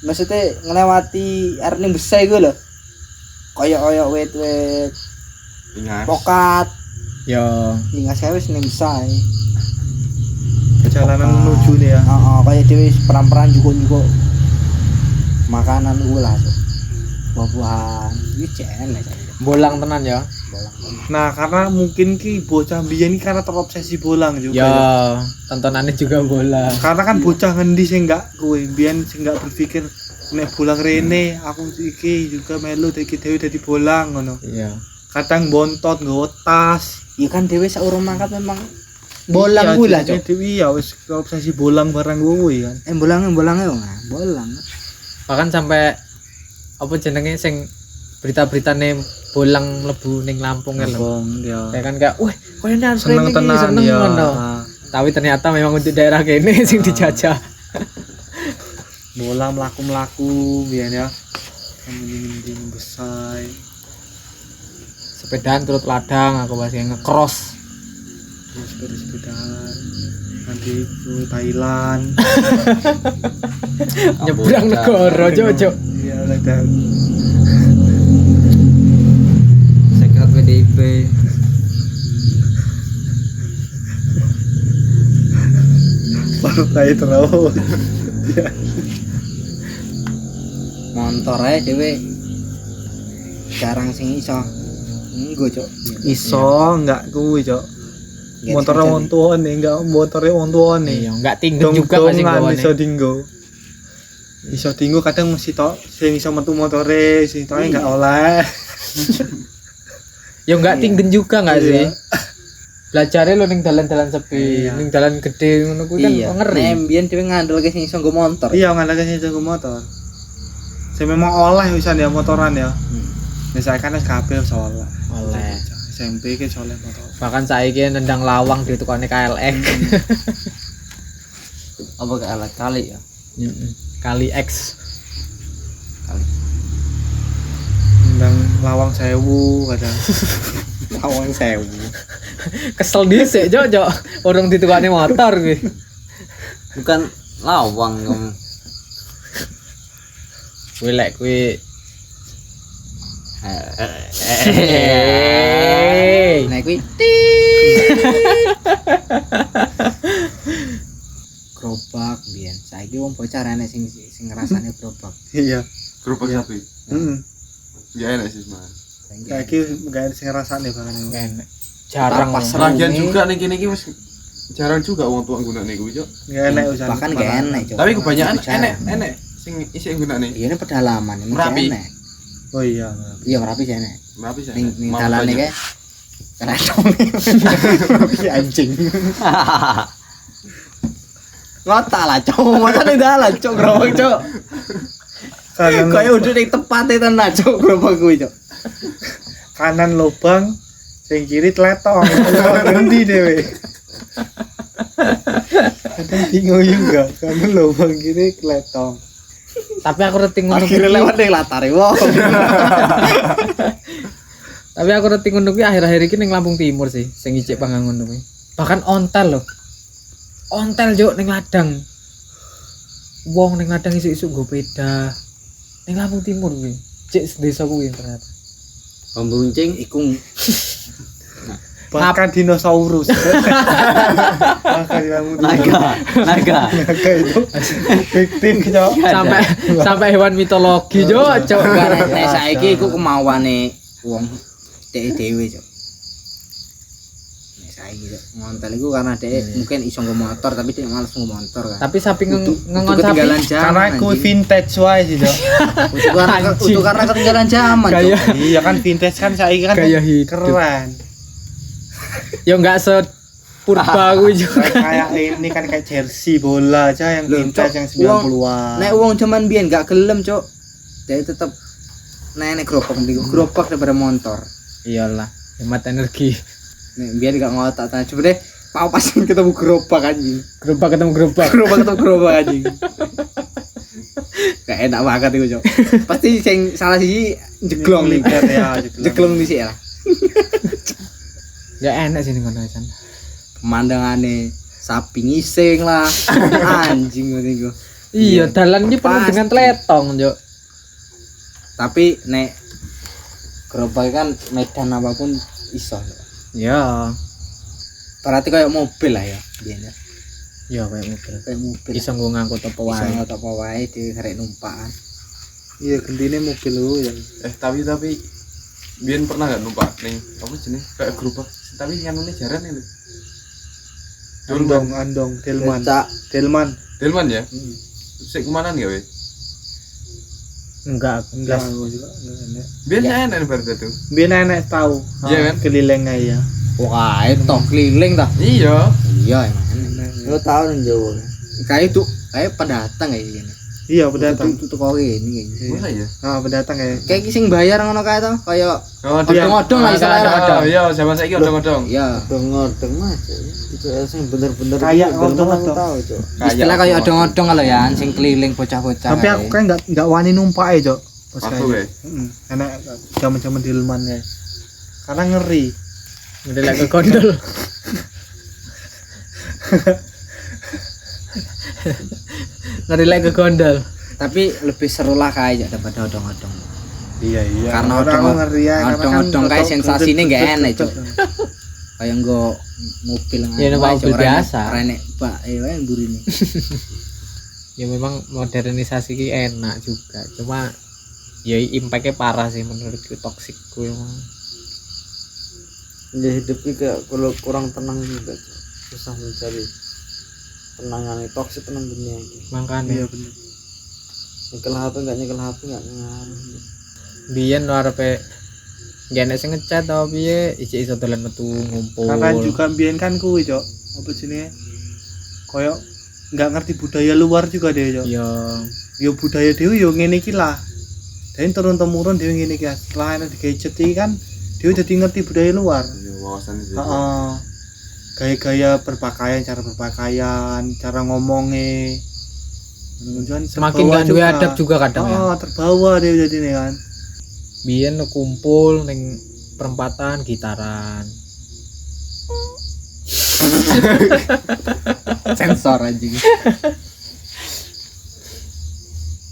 Maksudnya ngelewati arene besai kuwi lho. Koyok-koyok wit-wit Ingat. pokat, Ya, lingas kae wis ning besai. perjalanan Pokat. menuju nih ya Heeh, kayak dhewe peran-peran juga makanan kuwi lah, Cok. Buah-buahan, iki jek enak, Cok. bolang tenan ya. Bolang. nah karena mungkin ki bocah biyen ini karena terobsesi bolang juga Ya, tontonannya juga bola. karena kan bocah ngendi sing enggak kuwi biyen sing enggak berpikir nek bolang rene aku iki juga melu iki dhewe dadi bolang ngono Iya. kadang bontot nggawa tas Ya kan dhewe saurung mangkat memang bolang kuwi lah, Cok. Dewi ya wis obsesi bolang barang kuwi kan Bolang yo, nah, bolang. Bahkan sampai apa jenenge sing berita-beritane bolang lebu ning Lampung kan lho. ya Kayak kan kayak, "Wah, koyo ini harus seneng rene iki, tenan seneng ya ngono." Tapi ternyata memang untuk daerah kene sing dijajah. bolang melaku biyen ya mending besar Sepedaan turut ladang aku masih ngecross. terus sepedaan nanti ke Thailand Nyebrang negara, Cok. iya ada Sekret PDIP. partai terus Motor ae dhewe jarang sing iso. Enggo, Cok. iso enggak kuwi cok Nggak motornya sengaja wong tuane enggak motornya wong tuane Iya, enggak tinggi juga masih Dong-dongan gawane. iso dinggo kadang mesti tok sing iso metu motore sing tok enggak oleh Ya enggak tinggi juga enggak sih? Iya. Belajarnya lo ning dalan-dalan sepi, Iya. ning dalan gede ngono kuwi kan Iya. ngeri. Nek mbiyen dhewe ngandelke sing iso nggo motor. iya ngalake sing jago motor saya memang oleh wisan ya motoran ya misalnya kan wis kabeh wis oleh Oleh. SMP ke oleh motor Bahkan saiki nendang lawang di tukane KLX. Apa kalah kali ya? Kali X. ndang lawang 1000 kadang Lawang 1000. Kesel dhisik, Cok. Urung ditukane motor kuwi. Bukan lawang kamu. Kuwi lek kuwi Nah kuwi gerobak biyen. Saiki wong bocah enek sing ngrasane gerobak. Iya. Gerobak sapi. Heeh. Ya enak sih man. Saiki gak sing ngrasane banget. Enak. Jarang. Pas Lagian Rumi. juga ning kene iki wis jarang juga wong tua nggunakne kuwi, Cuk. Gak enak usah. Bahkan gak enek, Cok. Tapi kebanyakan Itu jarang. enek sing isih nggunakne. Iya, ini pedalaman, ini Merapi. enek. Oh iya. Iya, Merapi sih enek. Merapi sih. Ning Mau dalane banyak. kae keretong. Merapi anjing. Ngotak lah, Cok. Masa ning dalan, Cok, gerobak, Cok. Kayak udah ning tepate tenan, Cok, gerobak kuwi, Cok. Kanan lubang, sing kiri tletong. Ngendi dhewe. Kadang bingung juga, kanan lubang kiri tletong. Tapi aku reti ngono Akhirnya kuwi. lewat ning latare wong. Tapi aku reti ngono kuwi akhir-akhir iki ning Lampung Timur sih, sing ijik pangan ngono kuwi. Bahkan ontel loh. Ontel juk ning ladang. Wong ning ladang isuk-isuk nggo peda. Ning Lampung Timur kuwi. Cek desa kuwi ternyata. Pembuncing Iku Bahkan dinosaurus. Bahkan naga naga itu victim Cok. Sampai hewan mitologi juk, cok. nek saiki iku kemauane wong dhewe, Cok. Nek saiki Cok, ngontel iku karena dhek mungkin iso nggo motor tapi dhek males nggo motor kan. Tapi sapi ngengon sapi. ketinggalan zaman. Karena aku vintage wae sih Cok. Itu karena ketinggalan zaman, Cok. Gaya Iya kan vintage kan saiki kan Gaya hidup. keren. ya enggak purba kuwi juk. Kayak ini kan kayak jersey bola aja yang Loh, vintage Cok, yang 90-an. Nek wong zaman biyen gak gelem, Cok. Dhek tetep nek gerobak niku gerobak daripada motor. Iyalah, hemat energi. Nek biyen gak ngotak ta. Coba deh pas ketemu gerobak anjing. Gerobak ketemu gerobak. Gerobak ketemu gerobak anjing. Gak enak banget iku, Cok. Pasti sing salah siji jeglong nih. Lihat ya, Jeglong dhisik lah. Ya enak sih ning kono san. Pemandangane sapi ngising lah. Anjing ngono iku. Iya, dalan iki penuh Pasti. dengan tletong, Cok. Tapi nek gerobak kan medan apapun iso. Cok. Ya, Berarti kayak mobil lah ya biyen ya. ya kayak mobil. Kayak mobil. Iso nggo ngangkut apa Iso wae. ngotot apa wae dhewe karek numpakan. Iya, gendine mobil lu ya. Tapi biyen pernah gak numpak ning apa jenenge kayak gerobak tapi nganune jaran itu. Andong, Delman. Becak. Delman. Delman ya? Sik kemana ya we? Enggak, Enggak, aku juga enggak. Biyen enak berarti tuh. Biar nenek tahu. Iya kan? Kelilingnya ya. Wah, itu keliling ta. Iya. Iya emang. lo tau nih Jawa Kayak itu kayak pendatang kayak gini. Iya, pendatang. Itu kok ini kayak gini. Masa ya? Ah, pendatang ya. Kayak sing bayar ngono kae to, kayak Oh, odong-odong lah istilahnya. Odong. Iya, zaman saiki odong-odong. Iya. odong-odong mas itu sing bener-bener Kayak itu, Delman odong-odong. aku tahu Cok. Istilah kayak odong-odong kalau ya, sing keliling bocah-bocah. Tapi aku kan enggak wani numpak ya, Cok. Pas Waktu kayak. we. Enak zaman-zaman Delman ya. Karena ngeri. ndelok ke gondol. Ndelok ke gondol. Tapi lebih seru lah kayak daripada odong-odong. Iya. Karena aku ngeri ya. karena kan odong-odong kayak tetep sensasinya nggak gudeg-gudeg. enak, Cok. Kayak nggo mobil Ya, numpak mobil biasa. Renek Pak, wae mburine. Ya memang modernisasi ki enak juga. Cuma ya impact-nya parah sih menurutku, toksik kuwi emang. ya hidupnya kayak kalau kurang tenang juga Cok. Susah mencari tenangan itu toksik tenang dunia ini Makanya Iya bener. nyekel HP nggak ngaruh biyen lo arepe gak enek sing ngecat tau piye iso dolan metu ngumpul. Karena juga biyen kan kuwi, Cok. Apa jenenge? Koyok nggak ngerti budaya luar juga deh, Cok. Ya Yo budaya dhewe yo ngene iki lah. Dan turun temurun dhewe ngene iki. Setelah ana di gadget iki kan dhewe dadi ngerti budaya luar. Ya, wawasan itu. Heeh. Gaya-gaya berpakaian, cara berpakaian, cara ngomongnya. Kemudian semakin gak duwe adab juga kadang ya. Oh, terbawa dhewe jadi nih kan. Biyen lo kumpul ning perempatan gitaran. Sensor anjing.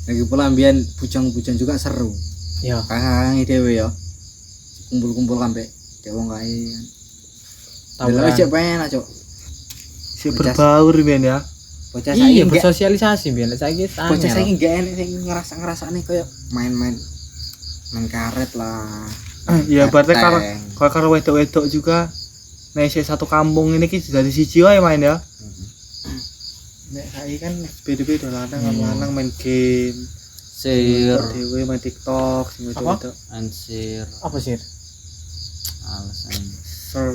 Lagi pula ambian bujang-bujang juga seru. Ya, Kakang dhewe ya. Kumpul-kumpul sampe dek wong kae. tahu Delok kan. cek penak, Cok. Si berbaur biyen ya. Bocah Iya, saiki bersosialisasi biar saiki bocah tanya. saiki gak enek sing ngerasane koyo main karet lah. Ya berarti karo Keteng. karo wedok-wedok juga nek isih satu kampung ini ki dari siji wae main ya. Nek saiki kan beda-beda lanang main game, Sir, dhewe main TikTok, sing wedok-wedok. ansir, Apa sih? alasan.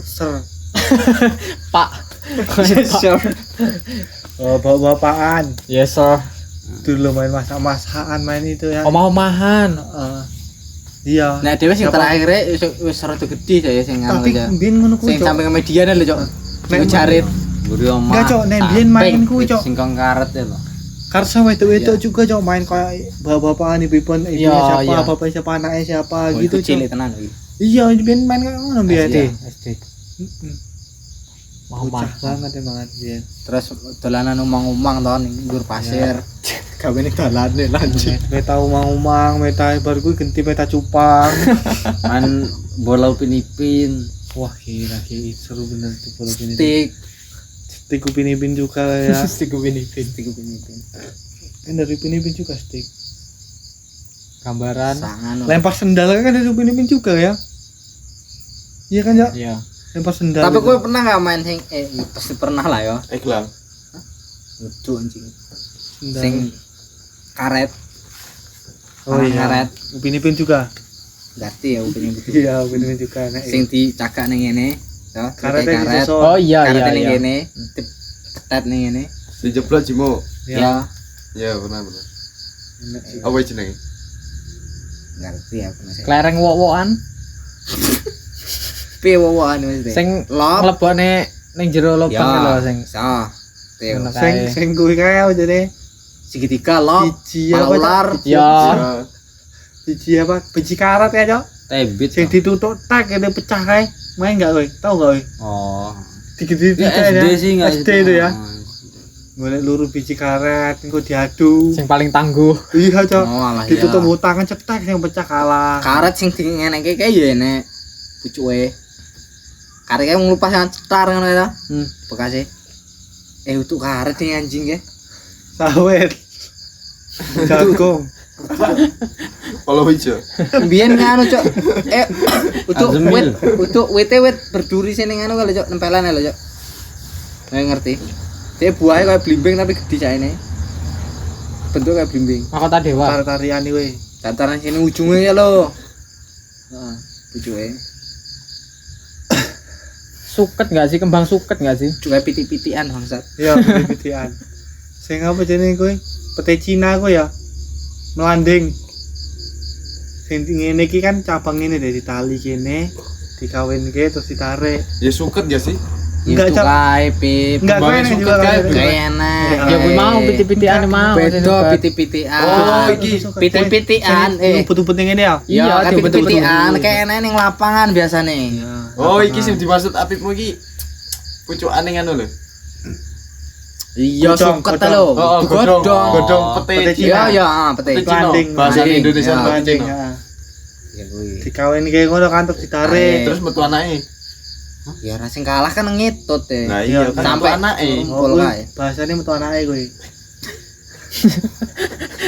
Ser. Pak. Oh, bapak-bapakan. Yes sir. Dulu main masak-masakan main itu ya. Omah-omahan. Iya. Nah, dhewe sing Siapa? terakhir wis rada gedhe saya sing anu Tapi aja. mbien ngono kuwi. Sing Cok. sampe ke media lho, Cok. Nek Sing jarit. Buri omah. Enggak, Cok, nek biyen main kuwi, Cok. Singkong karet ya, Pak. Karena wedok-wedok juga Cok main kayak bapak-bapakan ibu-ibuan ibunya Iya, siapa, iya. bapaknya siapa, anaknya siapa gitu Cok. cilik tenan iki. Iya, biyen main kayak ngono biyen. SD. Bocah banget emang biyen. Terus dolanan umang-umang to ning nggur pasir. Gawene dalane lanjut. Meta umang-umang, meta bar kuwi genti meta cupang. Main bola upin-ipin. Wah, gila seru bener tuh bola ini. Stick Stick upin-ipin juga ya. Stick upin-ipin. Kan dari upin-ipin juga stick. Gambaran. Sangan. Lempar sendal kan dari upin-ipin juga ya. Iya kan ya? Iya. Lempar sendal. Tapi itu. kowe pernah gak main sing pasti pernah lah ya. Gelang. Lucu anjing. Sendal. Sing karet. Oh iya. Karet. Upin-ipin juga. Ganti ya upin itu. Iya, upin-ipin juga enak. Sing dicakak ning ngene. Ya, Karet karet. yang disosok. Oh iya Karet iya ning iya. ngene. Ketet ning ngene. Dijeblok Jimo. Ya, Ya, benar. Enak sih. Apa jenenge? ngerti aku masih. Klereng wok-wokan Piye wowokan wis teh. sing lop. mlebone ning jero lubang lho sing. So. Teo. Ngono Sing kae. sing kuwi kae apa jadi? Segitiga lop. Biji Pala apa, Cok? ular. Ya. Biji apa? Biji karat ya, Cok. Tebit. Sing ditutuk tak ini pecah kae. Main enggak kowe? Tahu enggak kowe? Oh. Dikit-dikit Ya aja. SD sih enggak SD itu ya. Golek luru biji karet engko diadu. Sing paling tangguh. Iya, Cok. Oh alah ya. Ditutup tangan cetek sing pecah kalah. Karet sing dingenekke kae ya enek pucuke. Karet kae nglupas yang cetar ngono ya. Bekase. Untuk karet nih anjing ya. Sawet. Jagung. Kalau hijau. Biyen nganu, Cok. Azmil. Untuk wit berduri sini nganu kali, Cok, nempelan lho, Cok. Nggak ngerti. Dia buahnya kayak blimbing tapi gede saene. Bentuk kayak blimbing. Mahkota dewa. Tarian iki. Dataran sini ujungnya ya lo. Heeh, pucuke. Suket enggak sih? Kembang suket enggak sih? Juga pitik-pitikan bangsat. Iya, piti-pitian. Sing apa jenenge kowe? Pete Cina kowe ya. Melanding. Sing ngene iki kan cabang ini dari tali kene dikawinke terus ditarik. Ya suket ya sih. Itu Enggak, Cok. kae, Pip. Enggak kowe Kembangnya yang suket jual kae, kayak Bro. Kayak enak. Ya gue mau piti-pitian mau. Bedo pitik-pitikan. Oh, iki. Pitik-pitikan, Putut-putut yang ini ya. Iya, Iya, pitik-pitikan kayak enak ning lapangan biasane. Oh, iki sing dimaksud Apipmu iki. Pucukane ngono lho. Iya, Godong, suket godong. lho. Oh, godong. Godong pete Pete Cina. Iya, iya, pete. Pete Cina. Landing. Bahasa Landing. Indonesia Ya. pete Landing, Cina. heeh. Ya kuwi. Dikawinke ngono kan terus ditarik. Terus metu anake. Ya ora sing kalah kan ngitut deh. Nah, iya Iya, kan metu sampai- anake. Kumpul kuwi kae. bahasane metu anake kowe.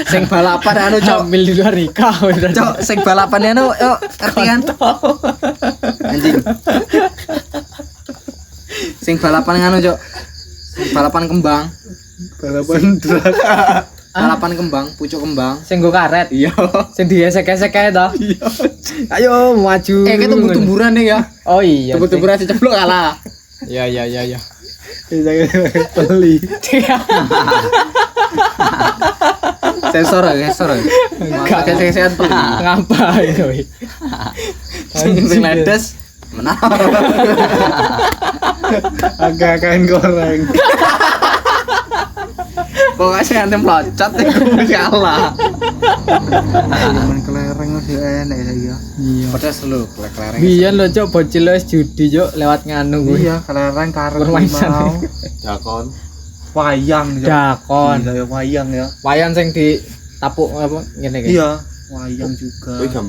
Sing balapan anu, Cok. Hamil di luar nikah. Cok, sing balapan anu, yo ngerti kan? Anjing. Sing balapan anu, Cok. Sing balapan kembang. Balapan drag. Balapan kembang, pucuk kembang. Sing go karet. Iya. Sing digesek-gesek kae to. Ayo maju. Tumbuh-tumburan nih ya. Oh iya. Tumbuh-tumburan diceplok kalah. Ya ya ya ya. Beli. Sensor ya, sensor. Gesek-gesekan peli. Ngapain kowe? Sing ledes menang. Agak-agakan goreng. Pokoknya sing antem plocot iku kalah. Main kelereng masih enak ya. Iya. Pedes lu, klek-klereng. Biyen lho Cok bocil wis judi Cok lewat nganu kuwi. Iya, kelereng karet Permainan. mau. Jakon. Wayang. Cok. Dakon. Gila ya wayang ya. Wayan sing ditapuk apa ngene iki. Iya, wayang juga. Kowe gam.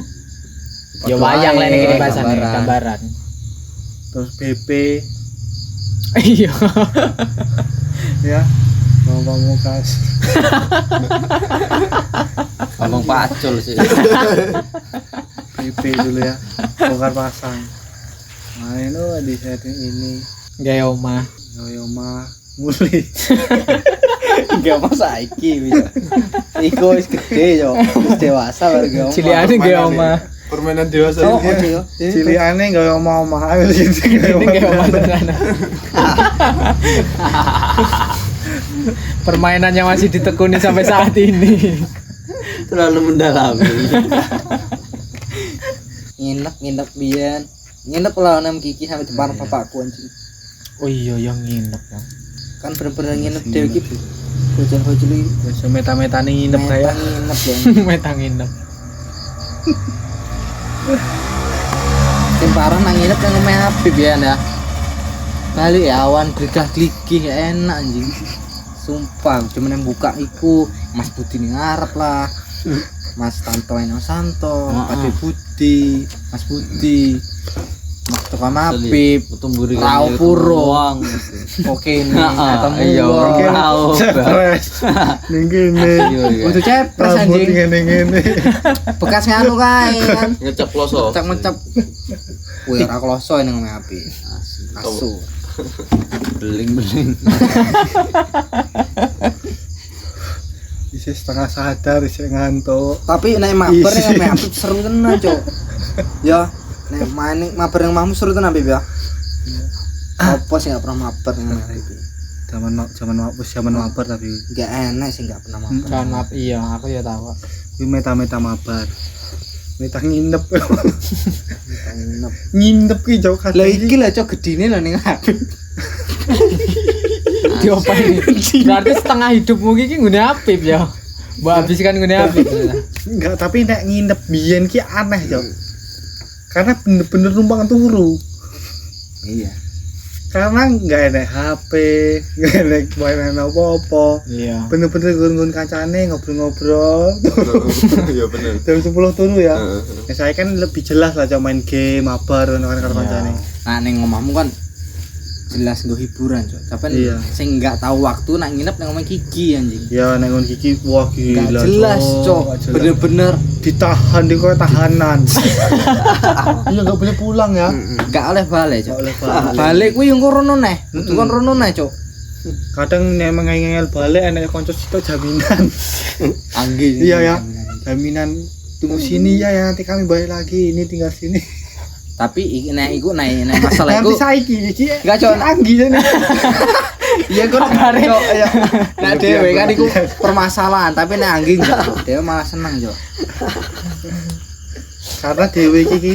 Ya wayang lek iki Gambaran. bahasane gambaran. Terus BP Iya. ya. Mau Pamungkas. Ngomong pacul sih. PP dulu ya. Bongkar pasang. Main di setting ini. Gaya omah. Yoyoma mulai. Gak mau saiki bisa. Iku wis gede yo, wis dewasa baru gak mau. Ciliane gaya omah. Permainan dewasa Oh, ini. yo. Cilikane gak omah-omah ae gitu. Ini gaya omah tenan. Permainannya masih ditekuni sampai saat ini. Terlalu mendalami. Nginep biyen. Nginep lah nang Kiki sampai depan bapakku anjing. Oh iya yang nginep ya. Kan bener-bener nginep dhewe iki. Bocah-bocah iki Wis meta-metane nginep kayak nginep ya. Meta nginep. Sing parah nang nginep nang omahe Habib ya ya. Balik ya awan gligah-gligih enak anjing. Sumpah, cuma yang buka iku Mas Budi ning ngarep lah. Mas Tanto Eno Santo, Pak Budi, Mas Budi. Mas Tukang Habib, Tumburi Rao Puro. Oke nih, ketemu. Iya, gua. Rao. stres. Ning kene. Kudu cepres Rambut anjing. ngene-ngene. Bekas nganu kae kan. Ngecap loso. Mencap-mencap. Kuwi ora kloso ning omahe Habib. Asu. Beling-beling. Isi setengah sadar, isi ngantuk. Tapi nek mabar ning omahe Habib seru tenan, Cuk. Ya, nek main mabar ning omahmu seru tenan, Habib ya. Apa sih gak pernah mabar ning omahe Habib? Zaman mabar tapi Enggak enak sih gak pernah mabar. Jangan maaf, iya aku ya tahu. kuwi meta-meta mabar. Meta nginep. Nginep. Nginep ki jauh kadang. Lah iki lah Cuk gedine lho ning Habib. Diopain. Berarti setengah hidupmu iki ngene Habib ya. Mbok habiskan ngene Habib. Enggak, tapi nek nginep biyen ki aneh, Cok. Karena bener-bener numpang turu. Iya. Karena enggak ada HP, enggak ada mainan apa-apa. Iya. Bener-bener gun-gun kancane ngobrol-ngobrol. Iya bener. Jam 10 turu ya. Heeh. Ya saya kan lebih jelas lah Cok, main game, mabar karo kancane. Nah ning omahmu kan jelas nggo hiburan, Cuk. Tapi Iya. sing enggak tahu waktu nak nginep nang omah Kiki anjing. Ya nek ngon Kiki wah Enggak gila. jelas, Cuk. Nggak jelas. Bener-bener Ditahan di koyo tahanan. Iya enggak boleh pulang ya. enggak oleh balik, Cuk. Nggak boleh balik. Balik kuwi yo rono neh. Kudu kon rono neh, Cuk. Kadang nek mengengel balik enek kanca situ jaminan. Anggi. Iya ya. Jaminan tunggu sini ya nanti kami balik lagi. Ini tinggal sini. Tapi nek iku nek masalah iku Nanti saiki iki. Enggak, Cok. Anggi jane. iya kon Cuk, ya. Nek dhewe kan iku permasalahan, tapi nek Anggi enggak. Dhewe malah seneng, Cuk. Karena dhewe iki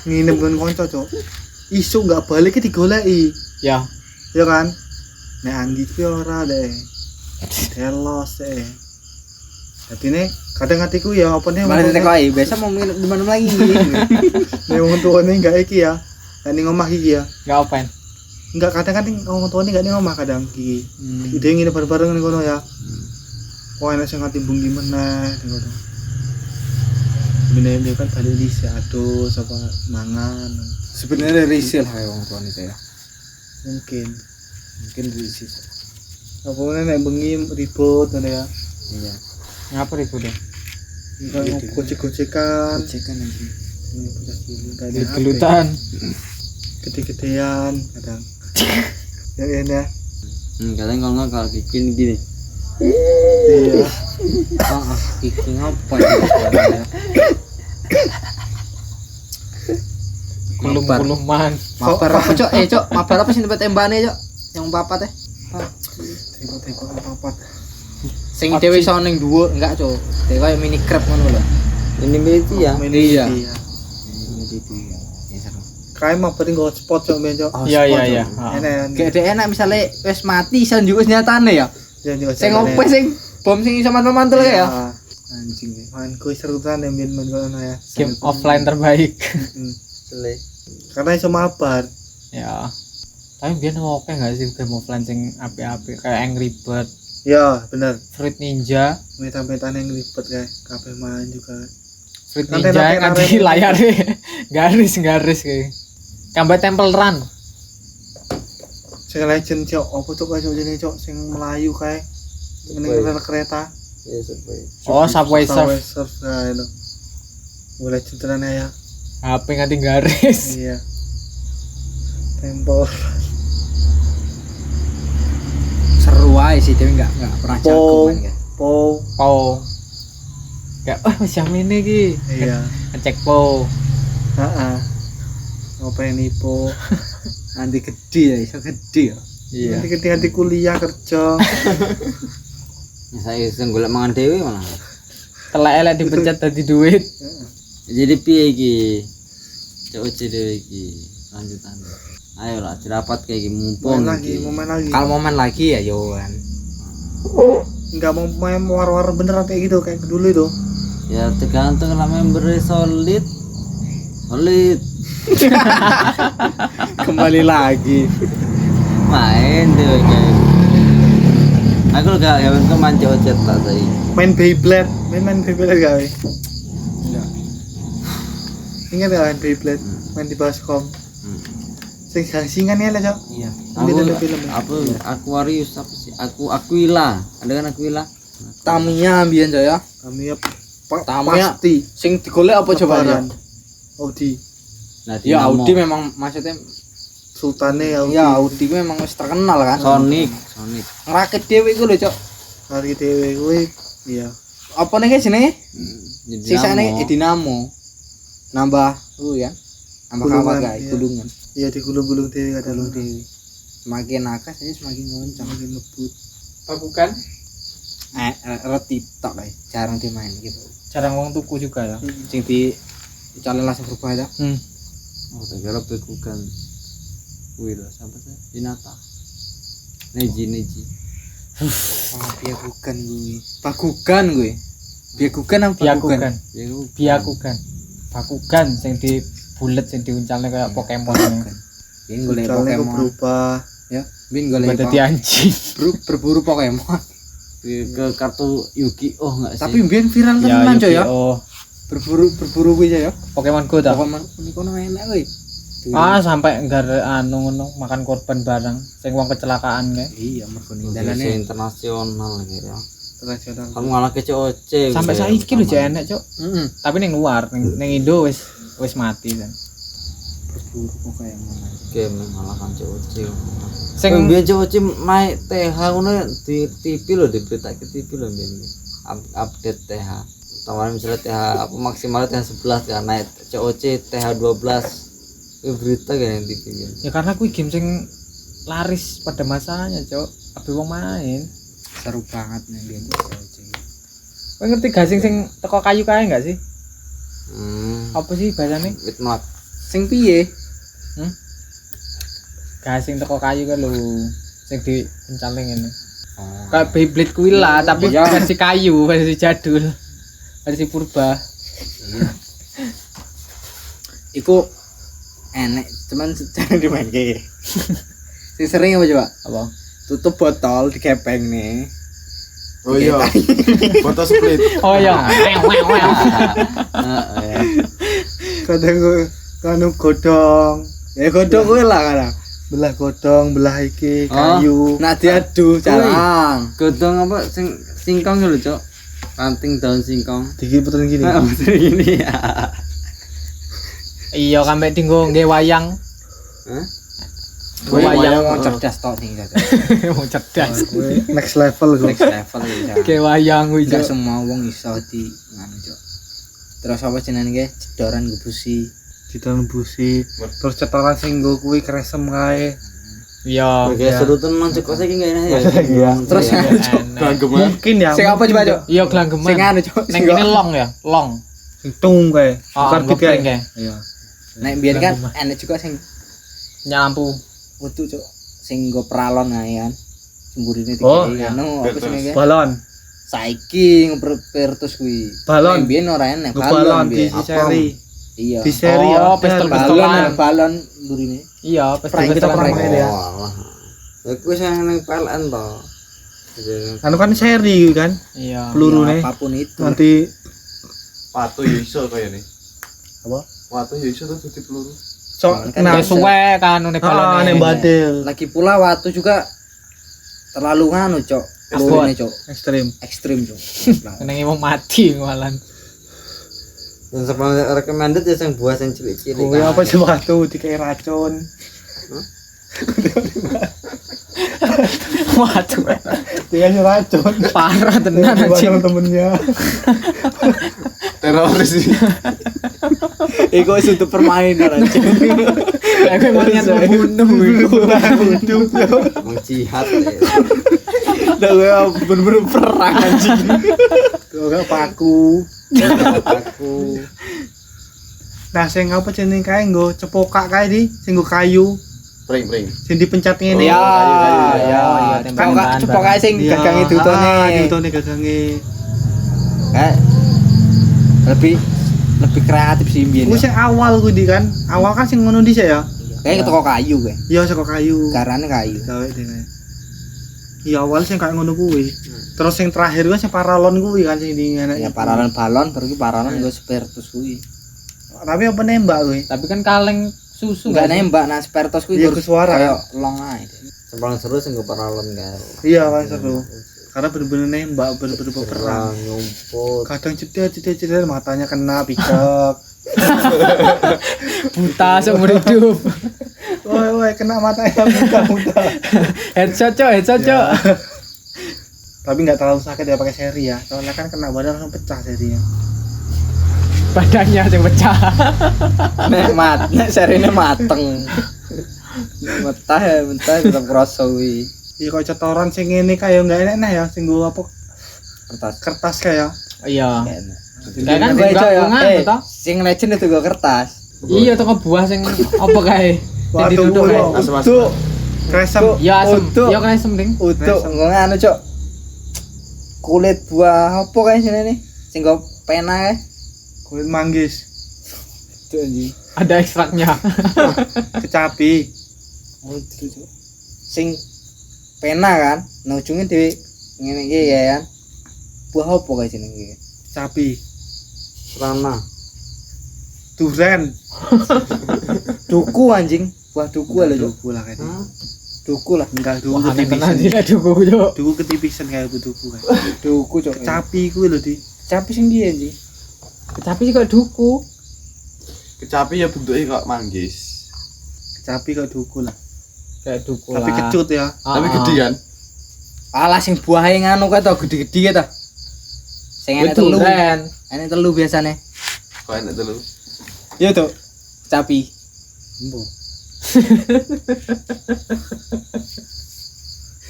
nginep ngon kanca, Cok. Isu enggak balik ki digoleki. Ya. Ya kan? Nek Anggi ki ora deh. Telos deh. Jadi nih kadang hatiku ya apa nih Malah teko ae, biasa mau nginep di mana lagi. nih wong tuane enggak iki ya. Nek ning omah iki ya. Enggak open. Enggak kadang-kadang wong tuane enggak ning omah kadang iki. Ide nginep bareng-bareng ning kono ya. Kok enak sing ngatimbung gimana ning kono. Bine kan balik di aduh apa mangan. Sebenarnya risil kayak wong tuane itu ya. Mungkin risil. apa nek bengi ribut ngono ya. Iya. Ngapa ribut deh? Enggak gocek-gocekan. Cekan anjing. Ini bocah cilik enggak ada HP. Gelutan. Gede-gedean kadang. Ya ya. Kadang kalau bikin gini. Iya. Iki ngapa ya? Kulum-kuluman. Mabar apa, Cok? Cok, mabar apa sih tempat tembane, Cok? Yang papat teh. Tengok papat. Sing dhewe iso ning dhuwur, enggak, Cok. Dhewe koyo mini crab ngono lho. Ini miliki ya. Iya. Kae mah paling go spot cok men cok. Iya iya iya. Enak. Gak enak misale wis mati iso njuk nyatane ya. Ya juga. Sing opo sing bom sing iso mantul-mantul ya. Anjing. Main kuwi seru tenan main kono ya. Game offline terbaik. Sele. Karena iso mabar. Ya. Tapi biar oke nggak sih game offline sing api-api kayak Angry Bird, Ya, bener. Fruit Ninja, Meta-meta yang ribet kayak kabeh main juga. Fruit Nanti Ninja yang nanti di layarnya garis kayak. Gambar Temple Run. Sing legend cok, apa cok kae cok jenenge cok sing Melayu kae. Ning rel kereta. Ya sampai. Oh, Subway Surf. Surf nah itu. Mulai centerane ya. HP nganti garis. Iya. Tempo. Seru aja sih tapi nggak pernah jago kan ya. Po. Po. Kayak wis jam ini iki. Iya. Ngecek po. Heeh. Ngapain po? Nanti gede ya, iso gede ya. Iya. Nanti ketika kuliah kerja. Saya sing golek mangan dhewe malah. Telek-elek dipencet dadi duit. Jadi piye iki? Cok dhewe iki lanjutan. Ayo lah dirapat kayak gini mumpung Main lagi, iki. mau main lagi. Kalau momen lagi ya yo kan. Enggak mau main war-war beneran kayak gitu kayak dulu itu. Ya tergantung lah membernya solid. Solid. Kembali lagi. Main deh kayak. Aku gak gawe kemanci ocet lah tadi. Main Beyblade, main Beyblade gawe. Enggak. Ingat ya main Beyblade, main di baskom. Sing gangsingan ya lah cok. Iya. Aku Beda film. Aquarius apa sih? Aquila. Ada kan Aquila? Tamiya ambian ya. Kami ya Tamiya. pasti Sing digolek apa coba ya? lebaran. Audi, Nah, Ya Dinamo. Audi memang maksudnya Sultane Audi. ya Audi ku memang wis terkenal kan. Sonic. Ngerakit dhewe iku lho, Cok. Hari dewe kuwi iya. Apa nih jenenge? Dinamo. Sisane Dinamo. Nambah ya. Nambah Gulungan, kawat guys, iya. gulungan. Iya digulung-gulung dewe kadang. Gulung dhewe. Semakin nakas aja semakin ngoncang. Makin ngebut. Bukan? Reti tok guys, jarang dimain gitu. Jarang wong tuku juga ya. Sing calon langsung berubah ya. Oh, tak kira bekukan. Wih lah, sampai saya Hinata. Neji. Oh, biakukan gue. Bakugan gue. Biakukan apa Biakukan. Beku. Biakukan. Bakugan sing di bulet sing diuncalne kayak Pokemon. Bin golek Soalnya kok Pokemon. berubah. Ya, bin golek Dadi anjing. berburu Pokemon. Ke kartu Yu-Gi-Oh enggak sih? Tapi biyen viral tenan coy ya. Oh, Berburu kuwi ya. Pokemon Go ta. Pokemon niku enak kuwi. Ah, sampai enggak anu ngono makan korban bareng sing wong kecelakaan kae. Iya, mergo ning Dalane dalane. internasional gitu ya. Tradisional. Kamu ngalah ke COC. Sampai saiki lho jek enek, Cuk. Heeh. Tapi ning luar, ning Indo wis mati kan. Berburu Pokemon. Game mengalahkan COC. Sing Biar COC naik TH ngono di TV loh, di berita ke TV loh biar update TH. Tawaran misalnya TH apa maksimal TH 11 kan naik COC TH 12. Itu berita kan yang TV kan. ya karena kuwi game sing laris pada masanya, Cuk. Abe wong main. Seru banget nih biyen. Kowe ngerti gasing sing teko kayu kae enggak sih? Apa? Apa sih bahasane? Witmark. Sing piye? Gasing teko kayu kan lho. Sing diencalne ngene. Oh. Kayak Beyblade kuwi lah, tapi Iya. versi kayu, versi jadul. Versi purba. Iya. Iku enek, cuman jarang dimain kayak. Sing sering apa coba? Apa? Tutup botol dikepeng nih. Oh iya. Foto split. Oh iya. Kadang gue kanu godong. Ya godhong kuwi lah kan. Belah godong, belah iki Oh. kayu. Nak diadu jarang. Godong apa singkong lho, Cok. Ranting daun singkong. Diki puterin gini. Nah, betul gini ya. Iya, sampe dinggo ngge wayang. Hah? Gue wayang mau cerdas tok sing jajal. mau cerdas. Gue next level gue. Next level ya. Ngge wayang kuwi, Enggak Cuk. semua wong iso di nganu, Cok. Terus apa jenenge cedoran gebusi. Di dalam busi. Terus cetoran sing nggo kuwi kresem kae. Iya. Kayak seru tenan Cok, kok saiki enggak enak ya. Iya. Terus Iya, anu, Cok. enak. Mungkin ya. Sing apa coba, Cok? Iya, gelanggeman. Sing anu, Cok. Neng kene long ya, long. Sing tung kae. Oh, Bukan ngeprint kae. kae. Iya. Nek biyen kan enek juga sing Nyampu. wudu, Cok. Sing nggo peralon ae kan. Semburine Oh, tiga anu apa jenenge? Balon. Saiki ngepertus kuwi. Balon. Nek biyen ora enek Balon di biyen. seri. Iya. Di seri Oh, ada. pistol-pistolan. Balon mburine. Iya, Prank kita pistol pernah main ya. Oh, ya kuwi sing nang PLN to. Anu kan seri kan. Iya. Peluru Ya, nih. apapun itu. Nanti Watu ya iso kaya nih. apa? Watu ya iso tuh di peluru. Sok Kan nah Kayak suwe kan nek balone. nek badel Lagi pula waktu juga terlalu nganu, Cok. Abot. Lurine, Cok. Ekstrim, Cok. Senenge mau mati malan. yang sepaling recommended ya yang buah yang cilik-cilik kowe apa sepatu dikai racun Waduh. dikasih racun Parah tenan anjing. bareng temennya Teroris sih. Iku wis untuk permainan aja. Kayak gue mau niat membunuh itu. hidup yo emang jihad ya. Udah gue bener-bener perang anjing. ora paku aku nah sing apa jeneng kae nggo cepokak kae di sing nggo kayu Pring. sing dipencet ngene Ya, kayu. ya. Kan Kan cepok ae sing gagange dutone. dutone gagange Kayak lebih kreatif sih mbiyen. ku sing awal ku di kan awal kan sing ngono dhisik ya Kayak ketoko kayu kayak. iya saka kayu Garane kayu. gawe dene iya awal sing kayak ngono kuwi terus sing terakhir kan sing paralon kuwi kan sing di ngene Ya paralon balon terus ki paralon nggo spiritus kuwi. tapi apa nembak kuwi Tapi kan kaleng susu Enggak nggak sih? nembak nah spiritus kuwi Iya, ke suara. kayak long ae. yang paling seru sing gue paralon kan iya kan seru karena bener-bener nembak bener-bener berperang perang nyumput kadang cedek matanya kena picek Buta seumur hidup. woi kena matanya muntah Headshot cok, headshot cok. tapi nggak terlalu sakit ya pakai seri ya soalnya kan kena badan langsung pecah serinya Badannya yang pecah. Nek serine mateng. Mentah ya, mentah tetep krasa kuwi. iya kok cetoran sing ngene kayak nggak enak nah ya sing gua apa Kertas. kertas kayak Iya. Kayak enak. Kayak kan Gue juga ya, bunga toh. sing legend itu gue kertas. Iya tuh buah sing apa kae? Sing Waduh, diduduk kae. waduh. Asem-asem. Tuh, kresem Ya asem. Uduk. Ya kan asem ding. Untuk nganu cok. Kulit buah apa kayak sini nih? Sing gue pena kayak. kulit manggis Itu anjing. Ada ekstraknya. kecapi Oh itu cok. Sing pena kan, nah ujungnya di ngene iki ya kan. Buah apa kayak sini iki? kecapi Rana duren Duku anjing, buah duku lho cok. duku lah kayak gitu. Duku lah. enggak duku Wah, aneh tenan ketipisan iki duku cok. duku ketipisan kayak duku kan Duku cok. kecapi kuwi lho di Capi sing dia anjing. Tapi juga duku. Kecapi ya bentuknya kok manggis. kecapi kok duku lah Kayak duku tapi lah. kecut ya Tapi gede kan? Alah sing buahe nganu kae to gede-gede kae to. Sing enek telu. Duren. Enek telu biasane. Kok enak dulu. Iya to. Capi.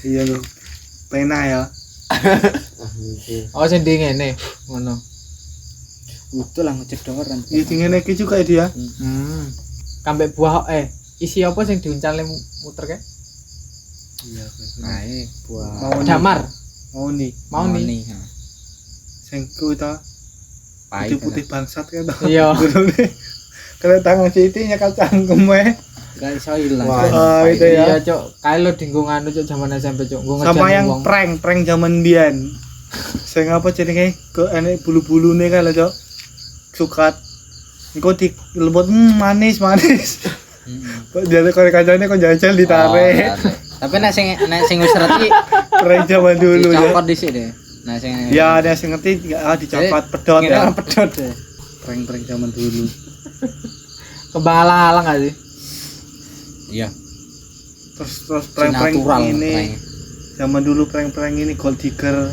iya lho pena ya Oh sing di ngene. Ngono. Udah lah ngecedoran. iya dingin iki juga ya dia Hmm. Kambek buah isi apa sing diuncale muter kae? iya Kae buah mau nih Damar. mau nih Mau nih. sing kuwi ta Pahit. putih-putih bangsat kan Iya. kalau tangan Siti nyakal cangkem Gak iso ilang. Wah, itu ya. Iya, Cok. Kae lo dinggo nganu Cok zaman SMP, Cok. Nggo sama ngejani yang wong. prank zaman biyen sing apa jenenge ke enek bulu-bulune kan lho cok sukat engko dilebot manis kok jare karo kancane kok jajal ditarik Tapi nek sing wis ngerti prank zaman dulu ya dicopot dhisik deh. Nah sing ya ada sing ngerti dicopot pedot ya pedot deh. prank-prank zaman dulu Kembang alang-alang gak sih? Iya. terus prank-prank Natural ini zaman dulu prank-prank ini gold digger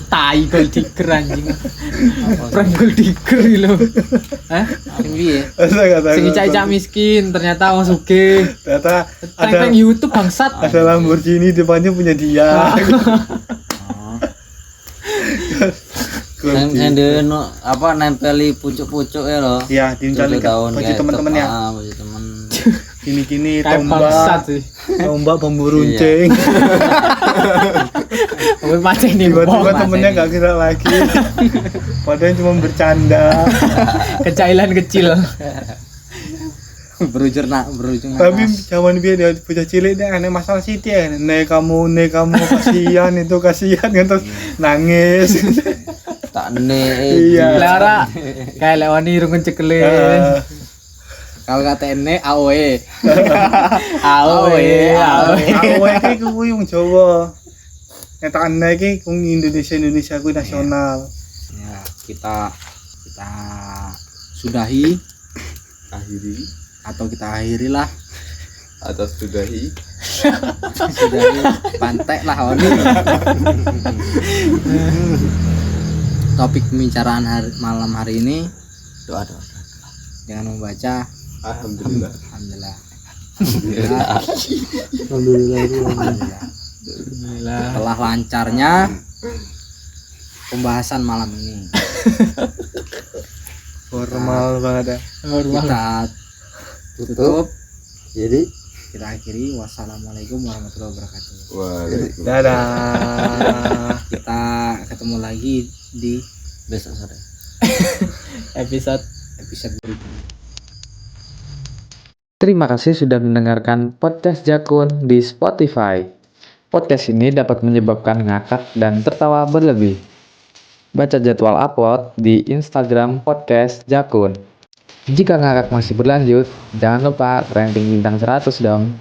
Tai gold digger anjing. Prank gold digger lho. Hah? Sing piye? Sing cicak miskin ternyata wong sugih. ternyata Prank YouTube bangsat. ada Lamborghini depannya punya dia yang dia apa nempeli pucuk-pucuk ya loh ya diuncalin ke baju teman-temannya baju temen gini-gini Kayak bangsat tombak sih. tombak bambu runcing Wong macet nih tiba-tiba bom. temennya nggak kira lagi padahal cuma bercanda Kecailan kecil. berujung tapi zaman biar dia bocah cilik dia aneh masalah Siti ya nek kamu kasihan itu kasihan kan terus nangis tak nih Iya. Lara kayak lewani irung cekele. Ah, Kalau kata ini AOE. AOE. Aku iki kuwi wong Jawa. Nek tak ana iki wong Indonesia kuwi nasional. Ya, kita sudahi Akhiri atau kita akhiri lah. atau sudahi. Sudahi pantek lah Oni. Topik pembicaraan malam hari ini Doa. dengan membaca Alhamdulillah. alhamdulillah. Alhamdulillah. Telah lancarnya pembahasan malam ini. Formal banget ya. Kita tutup, Jadi kita akhiri. Wassalamualaikum warahmatullahi wabarakatuh. Waalaikumsalam. Dadah. Kita ketemu lagi di besok sore. Episode berikutnya. Terima kasih sudah mendengarkan podcast Jakun di Spotify. Podcast ini dapat menyebabkan ngakak dan tertawa berlebih. Baca jadwal upload di Instagram podcast Jakun. Jika ngakak masih berlanjut, jangan lupa ranking bintang 100 dong.